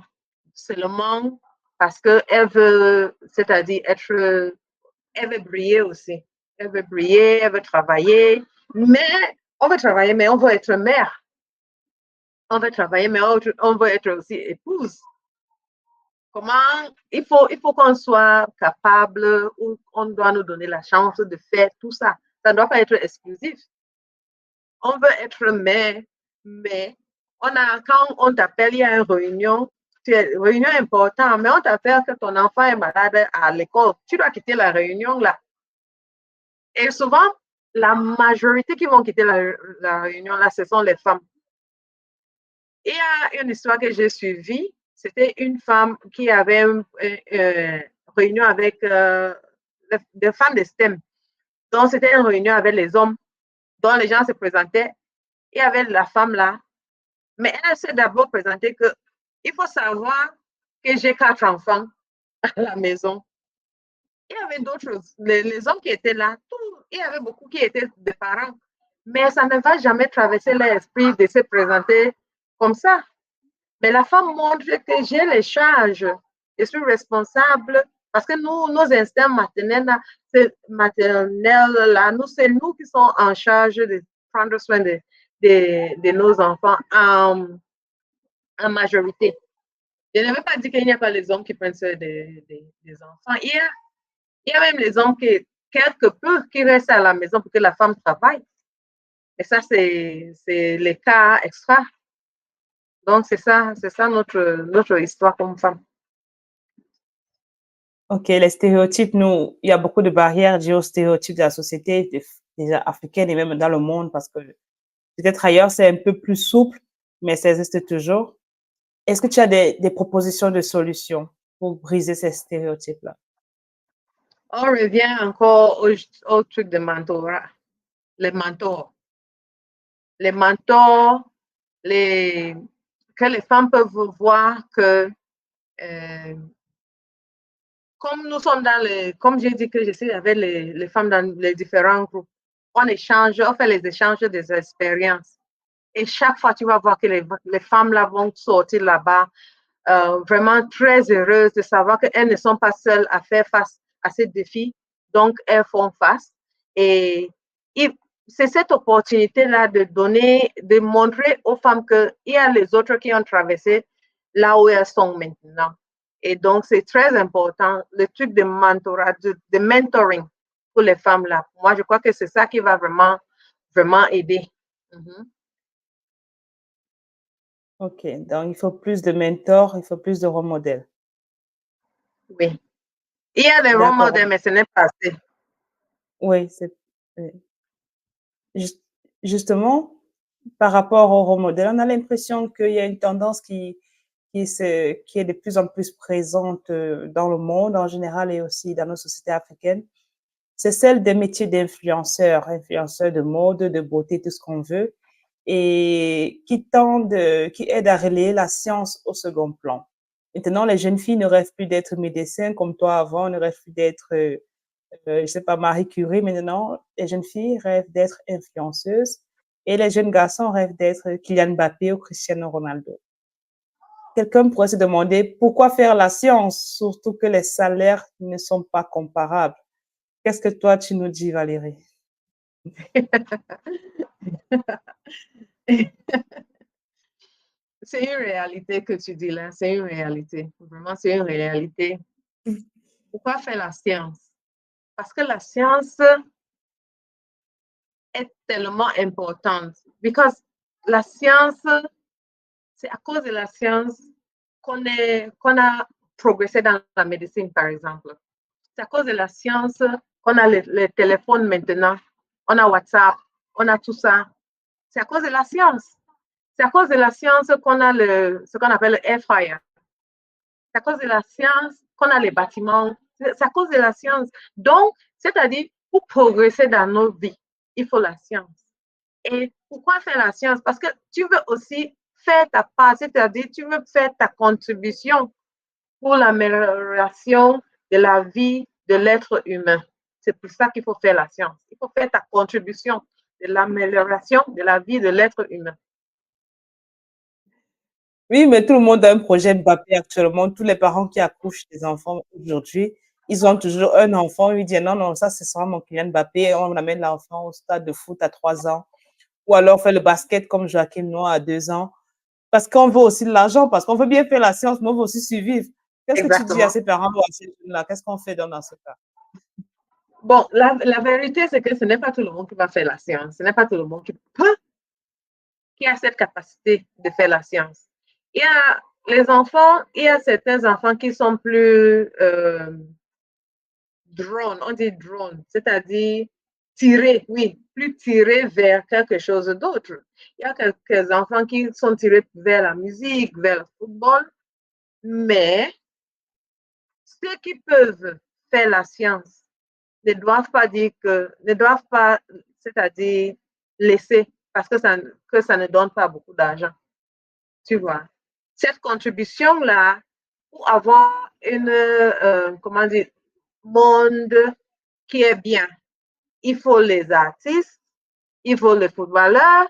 Seulement parce qu'elle veut, c'est-à-dire elle veut briller aussi. Elle veut briller, elle veut travailler, mais on veut travailler, mais on veut être mère. On veut travailler, mais on veut être aussi épouse. Comment il faut qu'on soit capable, ou on doit nous donner la chance de faire tout ça. Ça ne doit pas être exclusif. On veut être mère, mais quand on t'appelle, il y a une réunion, réunion importante, mais on t'appelle que ton enfant est malade à l'école. Tu dois quitter la réunion là. Et souvent, la majorité qui vont quitter la réunion là, ce sont les femmes. Il y a une histoire que j'ai suivie. C'était une femme qui avait une réunion avec des femmes de STEM. Donc, c'était une réunion avec les hommes, dont les gens se présentaient. Il y avait la femme là. Mais elle s'est d'abord présentée que il faut savoir que j'ai 4 enfants à la maison. Il y avait d'autres, les hommes qui étaient là, il y avait beaucoup qui étaient des parents. Mais ça ne va jamais traverser l'esprit de se présenter comme ça. Mais la femme montre que j'ai les charges, je suis responsable parce que nos instincts maternels, c'est nous qui sommes en charge de prendre soin de nos enfants en majorité. Je ne veux pas dire qu'il n'y a pas les hommes qui prennent soin des enfants. Il y a même les hommes quelque peu qui restent à la maison pour que la femme travaille. Et ça, c'est les cas extra. Donc, c'est ça notre histoire comme femme. Ok, les stéréotypes, il y a beaucoup de barrières liées aux stéréotypes de la société des africaine et même dans le monde parce que peut-être ailleurs, c'est un peu plus souple, mais ça existe toujours. Est-ce que tu as des propositions de solutions pour briser ces stéréotypes-là? On revient encore au truc de mentorat. Les mentors. Les mentors, que les femmes peuvent voir que comme nous sommes comme j'ai dit que je suis avec les femmes dans les différents groupes, on fait les échanges des expériences. Et chaque fois, tu vas voir que les femmes là vont sortir là-bas vraiment très heureuses de savoir qu'elles ne sont pas seules à faire face à ces défis. Donc, elles font face. Et c'est cette opportunité-là de montrer aux femmes qu'il y a les autres qui ont traversé là où elles sont maintenant. Et donc, c'est très important, le truc de mentorat, de mentoring pour les femmes là. Moi, je crois que c'est ça qui va vraiment, vraiment aider. Ok, donc il faut plus de mentors, il faut plus de rôle modèles. Oui. Il y a des rôle modèles, mais ce n'est pas assez. Oui, justement, par rapport au rôle modèle, on a l'impression qu'il y a une tendance qui est de plus en plus présente dans le monde en général et aussi dans nos sociétés africaines. C'est celle des métiers d'influenceurs, influenceurs de mode, de beauté, tout ce qu'on veut, et qui aident à relayer la science au second plan. Maintenant, les jeunes filles ne rêvent plus d'être médecins comme toi avant, ne rêvent plus d'être, je sais pas, Marie Curie. Maintenant, les jeunes filles rêvent d'être influenceuses et les jeunes garçons rêvent d'être Kylian Mbappé ou Cristiano Ronaldo. Quelqu'un pourrait se demander pourquoi faire la science, surtout que les salaires ne sont pas comparables. Qu'est-ce que toi, tu nous dis, Valérie? C'est une réalité que tu dis là, c'est une réalité. Vraiment, c'est une réalité. Pourquoi faire la science? Parce que la science est tellement importante. Because la science, c'est à cause de la science qu'on a progressé dans la médecine, par exemple. C'est à cause de la science qu'on a les téléphones maintenant, on a WhatsApp, on a tout ça. C'est à cause de la science. C'est à cause de la science qu'on a ce qu'on appelle le air fryer. C'est à cause de la science qu'on a les bâtiments. C'est à cause de la science. Donc, c'est-à-dire, pour progresser dans nos vies, il faut la science. Et pourquoi faire la science? Parce que tu veux aussi faire ta part, c'est-à-dire, tu veux faire ta contribution pour l'amélioration de la vie de l'être humain. C'est pour ça qu'il faut faire la science. Il faut faire ta contribution de l'amélioration de la vie de l'être humain. Oui, mais tout le monde a un projet Mbappé actuellement. Tous les parents qui accouchent des enfants aujourd'hui, ils ont toujours un enfant. Ils disent non, non, ça, ce sera mon Kylian Mbappé. On amène l'enfant au stade de foot à 3 ans. Ou alors faire le basket comme Joachim Noah à 2 ans. Parce qu'on veut aussi de l'argent, parce qu'on veut bien faire la science, mais on veut aussi survivre. Qu'est-ce que tu dis à Exactement. ces parents ou à ces jeunes-là? Qu'est-ce qu'on fait dans ce cas? Bon, la vérité, c'est que ce n'est pas tout le monde qui va faire la science. Ce n'est pas tout le monde qui a cette capacité de faire la science. Il y a les enfants, il y a certains enfants qui sont plus drone, on dit drone, c'est-à-dire tirés, oui, plus tirés vers quelque chose d'autre. Il y a quelques enfants qui sont tirés vers la musique, vers le football, mais ceux qui peuvent faire la science ne doivent pas dire que, ne doivent pas, c'est-à-dire laisser parce que ça ne donne pas beaucoup d'argent. Tu vois. Cette contribution-là, pour avoir une, comment dire, monde qui est bien, il faut les artistes, il faut les footballeurs,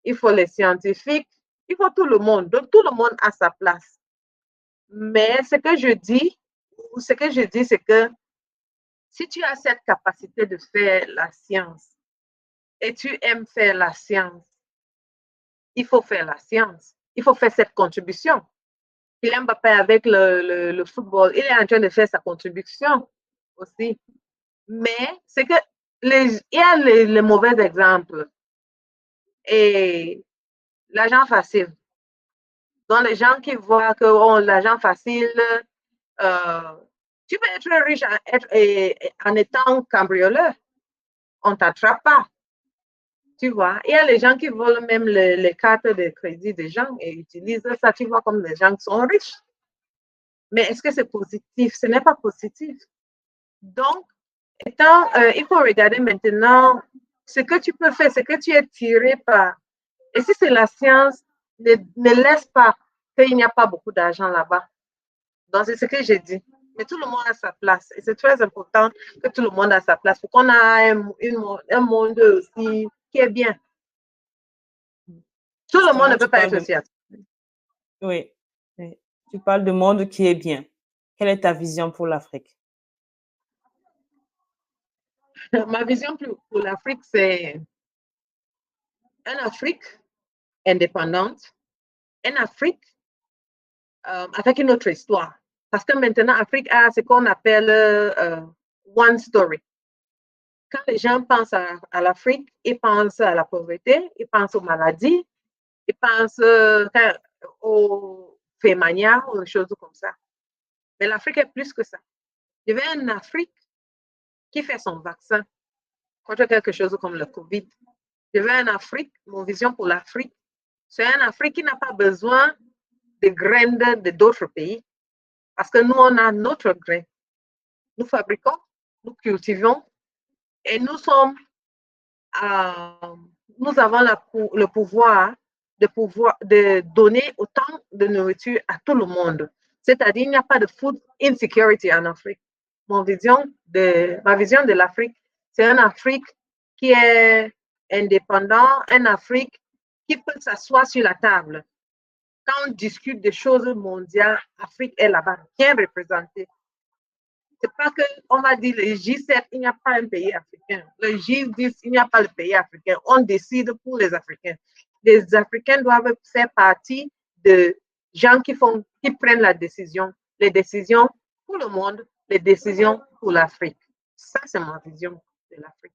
il faut les scientifiques, il faut tout le monde. Donc, tout le monde a sa place. Mais ce que je dis, c'est que si tu as cette capacité de faire la science et tu aimes faire la science, il faut faire la science. Il faut faire cette contribution. Kylian Mbappé avec le football, il est en train de faire sa contribution aussi. Mais c'est que il y a les mauvais exemples et l'argent facile. Donc, les gens qui voient que oh, l'argent facile, euh, tu peux être riche en étant cambrioleur. On ne t'attrape pas. Tu vois, il y a les gens qui volent même les cartes de crédit des gens et utilisent ça, tu vois, comme des gens qui sont riches. Mais est-ce que c'est positif? Ce n'est pas positif. Donc, il faut regarder maintenant ce que tu peux faire, ce que tu es tiré par. Et si c'est la science, ne laisse pas qu'il n'y a pas beaucoup d'argent là-bas. Donc, c'est ce que j'ai dit. Mais tout le monde a sa place. Et c'est très important que tout le monde a sa place pour qu'on ait un monde aussi qui est bien. Tout le monde ne Justement, peut tu pas parles être de... scientifique. Oui, oui. Tu parles de monde qui est bien. Quelle est ta vision pour l'Afrique? Ma vision pour l'Afrique, c'est une Afrique indépendante, une Afrique avec une autre histoire. Parce que maintenant, l'Afrique a ce qu'on appelle one story. Quand les gens pensent à l'Afrique, ils pensent à la pauvreté, ils pensent aux maladies, ils pensent aux faits manières, aux choses comme ça. Mais l'Afrique est plus que ça. Il y avait une Afrique qui fait son vaccin contre quelque chose comme le Covid. Je veux une Afrique, mon vision pour l'Afrique, c'est une Afrique qui n'a pas besoin de graines de d'autres pays. Parce que nous, on a notre grain. Nous fabriquons, nous cultivons et nous avons le pouvoir de donner autant de nourriture à tout le monde. C'est-à-dire, il n'y a pas de food insecurity en Afrique. Ma vision de l'Afrique, c'est une Afrique qui est indépendante, une Afrique qui peut s'asseoir sur la table. Quand on discute des choses mondiales, l'Afrique est là-bas, bien représentée. C'est pas qu'on va dire le G7, il n'y a pas un pays africain. Le G10, il n'y a pas le pays africain. On décide pour les Africains. Les Africains doivent faire partie de gens qui prennent les décisions pour le monde, les décisions pour l'Afrique. Ça, c'est ma vision de l'Afrique.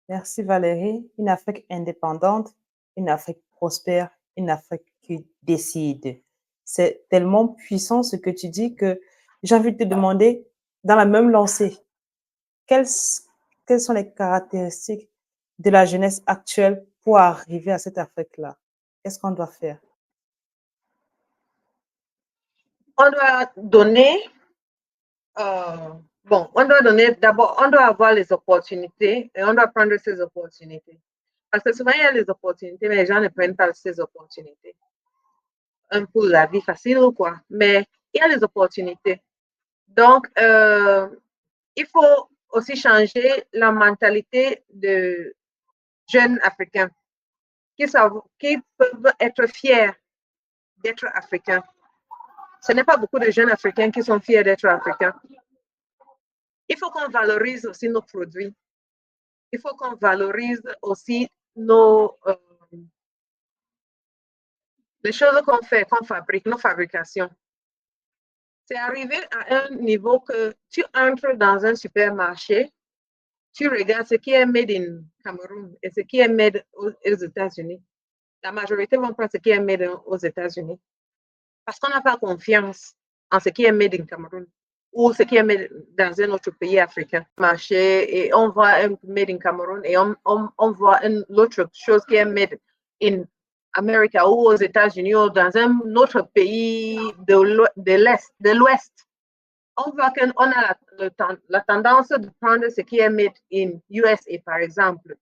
Merci Valérie. Une Afrique indépendante, une Afrique prospère, une Afrique qui décide. C'est tellement puissant ce que tu dis que j'ai envie de te demander, dans la même lancée, quelles sont les caractéristiques de la jeunesse actuelle pour arriver à cette Afrique-là? Qu'est-ce qu'on doit faire? On doit donner, d'abord, on doit avoir les opportunités et on doit prendre ces opportunités. Parce que souvent, il y a les opportunités, mais les gens ne prennent pas ces opportunités. Un pour la vie facile ou quoi. Mais il y a les opportunités. Donc, il faut aussi changer la mentalité de jeunes Africains qui peuvent être fiers d'être Africains. Ce n'est pas beaucoup de jeunes Africains qui sont fiers d'être Africains. Il faut qu'on valorise aussi nos produits. Il faut qu'on valorise aussi les choses qu'on fait, qu'on fabrique, nos fabrications. C'est arrivé à un niveau que tu entres dans un supermarché, tu regardes ce qui est made in Cameroun et ce qui est made aux États-Unis. La majorité vont prendre ce qui est made aux États-Unis parce qu'on n'a pas confiance en ce qui est made in Cameroun ou ce qui est made dans un autre pays africain. Marché et on voit un made in Cameroun et on voit l'autre chose qui est made in Amérique ou aux États-Unis ou dans un autre pays de l'Ouest. On voit qu'on a la tendance de prendre ce qui est made in USA, par exemple.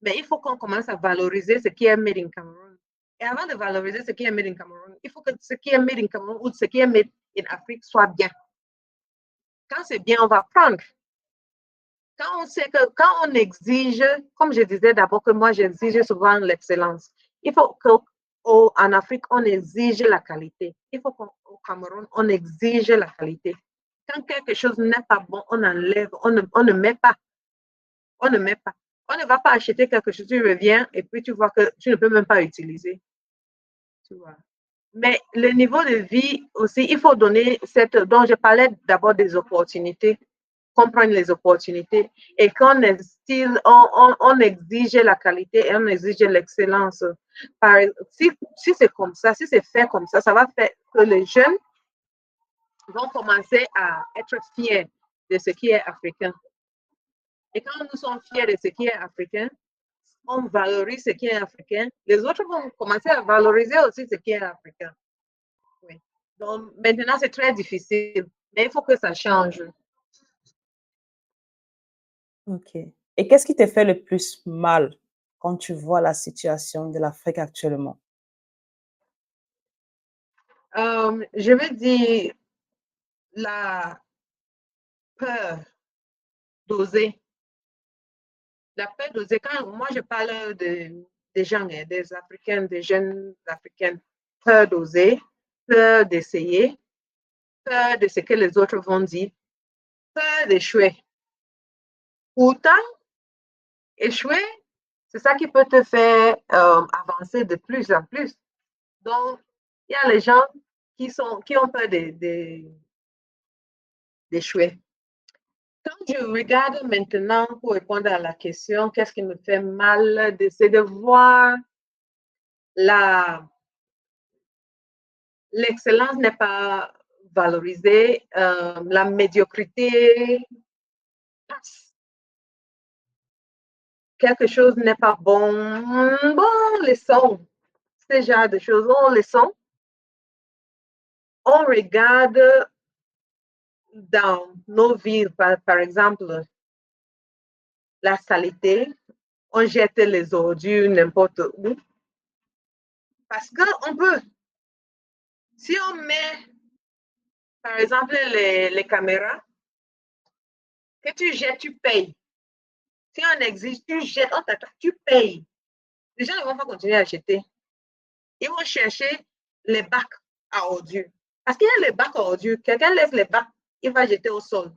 Mais il faut qu'on commence à valoriser ce qui est made in Cameroun. Et avant de valoriser ce qui est made in Cameroun, il faut que ce qui est made in Cameroun ou ce qui est made in Afrique soit bien. Quand c'est bien, on va prendre. Quand on sait que, quand on exige, comme je disais d'abord que moi j'exige souvent l'excellence, il faut qu'en Afrique, on exige la qualité. Il faut qu'au Cameroun, on exige la qualité. Quand quelque chose n'est pas bon, on enlève, on ne met pas. On ne met pas. On ne va pas acheter quelque chose, tu reviens et puis tu vois que tu ne peux même pas utiliser. Tu vois. Mais le niveau de vie aussi, il faut donner dont je parlais d'abord des opportunités, comprendre les opportunités et qu'on on exige la qualité et on exige l'excellence. Si c'est comme ça, si c'est fait comme ça va faire que les jeunes vont commencer à être fiers de ce qui est africain. Et quand nous sommes fiers de ce qui est africain, on valorise ce qui est africain, les autres vont commencer à valoriser aussi ce qui est africain. Oui. Donc, maintenant, c'est très difficile, mais il faut que ça change. Ok. Et qu'est-ce qui te fait le plus mal quand tu vois la situation de l'Afrique actuellement? Je veux dire la peur d'oser. La peur d'oser. Quand moi, je parle des gens, des Africains, des jeunes Africains, peur d'oser, peur d'essayer, peur de ce que les autres vont dire, peur d'échouer. Pourtant, échouer, c'est ça qui peut te faire avancer de plus en plus. Donc, il y a les gens qui ont peur d'échouer. Quand je regarde maintenant, pour répondre à la question, qu'est-ce qui me fait mal, c'est de voir l'excellence n'est pas valorisée, la médiocrité passe. Quelque chose n'est pas bon, bon, laissons. Ce genre de choses, on laissons. On regarde dans nos villes, par exemple, la saleté, on jette les ordures n'importe où. Parce qu'on peut, si on met, par exemple, les caméras, que tu jettes, tu payes. Si on exige, tu jettes, on t'attend, tu payes. Les gens ne vont pas continuer à jeter. Ils vont chercher les bacs à ordures. Parce qu'il y a les bacs à ordures. Quelqu'un laisse les bacs, il va jeter au sol.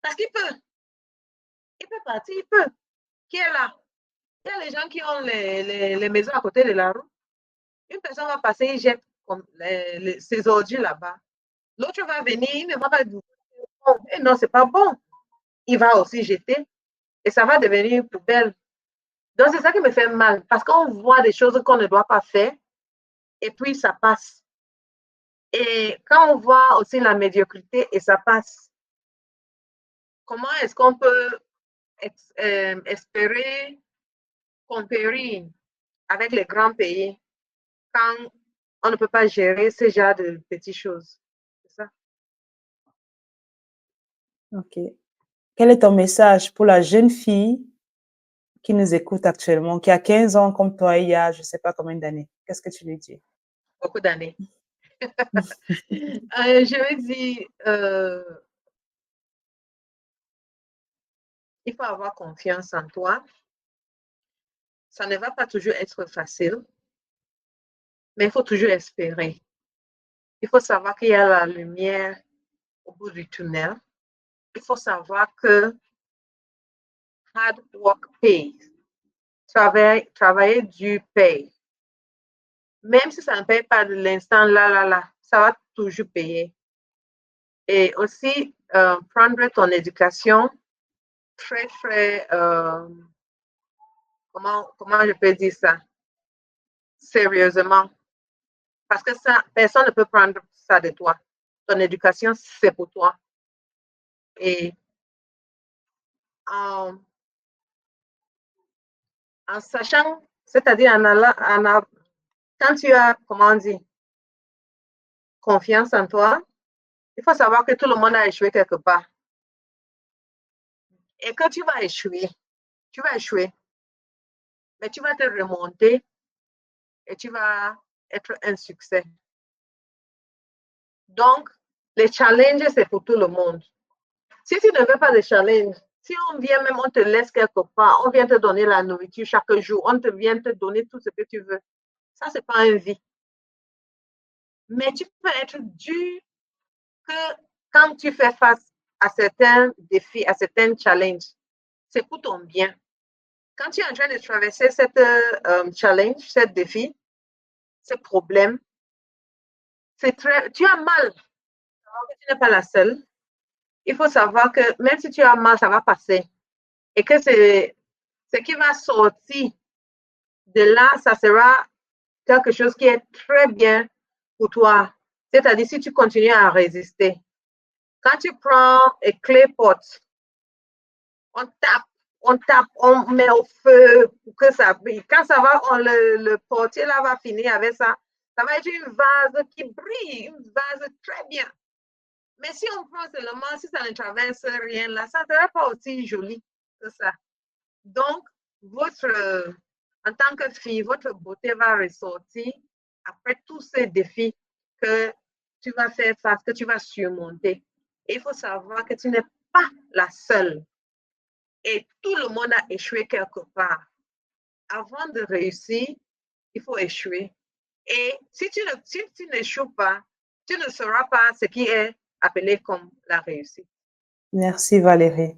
Parce qu'il peut. Il peut partir, il peut. Qui est là? Il y a les gens qui ont les maisons à côté de la route. Une personne va passer, il jette ses ordures là-bas. L'autre va venir, il ne va pas dire, et non, c'est pas bon. Il va aussi jeter et ça va devenir une poubelle. Donc, c'est ça qui me fait mal parce qu'on voit des choses qu'on ne doit pas faire et puis ça passe. Et quand on voit aussi la médiocrité et ça passe, comment est-ce qu'on peut espérer compérir avec les grands pays quand on ne peut pas gérer ce genre de petites choses? C'est ça. Ok. Quel est ton message pour la jeune fille qui nous écoute actuellement, qui a 15 ans comme toi il y a je ne sais pas combien d'années? Qu'est-ce que tu lui dis? Beaucoup d'années. Je veux dire, il faut avoir confiance en toi. Ça ne va pas toujours être facile, mais il faut toujours espérer. Il faut savoir qu'il y a la lumière au bout du tunnel. Il faut savoir que hard work pays. Travailler dur paye. Même si ça ne paye pas de l'instant, là, ça va toujours payer. Et aussi, prendre ton éducation très, très, comment je peux dire ça? Sérieusement. Parce que ça, personne ne peut prendre ça de toi. Ton éducation, c'est pour toi. Et en sachant, c'est-à-dire quand tu as, comment on dit, confiance en toi, il faut savoir que tout le monde a échoué quelque part. Et que tu vas échouer, mais tu vas te remonter et tu vas être un succès. Donc, les challenges, c'est pour tout le monde. Si tu ne veux pas de challenge, si on vient même, on te laisse quelque part, on vient te donner la nourriture chaque jour, on te vient te donner tout ce que tu veux, ça, c'est pas une vie. Mais tu peux être dur que quand tu fais face à certains défis, à certains challenges, c'est pour ton bien. Quand tu es en train de traverser cette challenge, ce défi, ce problème, tu as mal. Tu n'es pas la seule. Il faut savoir que même si tu as mal, ça va passer. Et que ce qui va sortir de là, ça sera quelque chose qui est très bien pour toi. C'est-à-dire si tu continues à résister. Quand tu prends un clé pot, on tape, on met au feu pour que ça brille. Quand ça va, le portier là va finir avec ça. Ça va être une vase qui brille, une vase très bien. Mais si on prend seulement, si ça ne traverse rien là, ça ne sera pas aussi joli que ça. Donc, en tant que fille, votre beauté va ressortir après tous ces défis que tu vas faire face, que tu vas surmonter. Et il faut savoir que tu n'es pas la seule. Et tout le monde a échoué quelque part. Avant de réussir, il faut échouer. Et si tu n'échoues pas, tu ne sauras pas ce qui est appelé comme la réussite. Merci Valérie.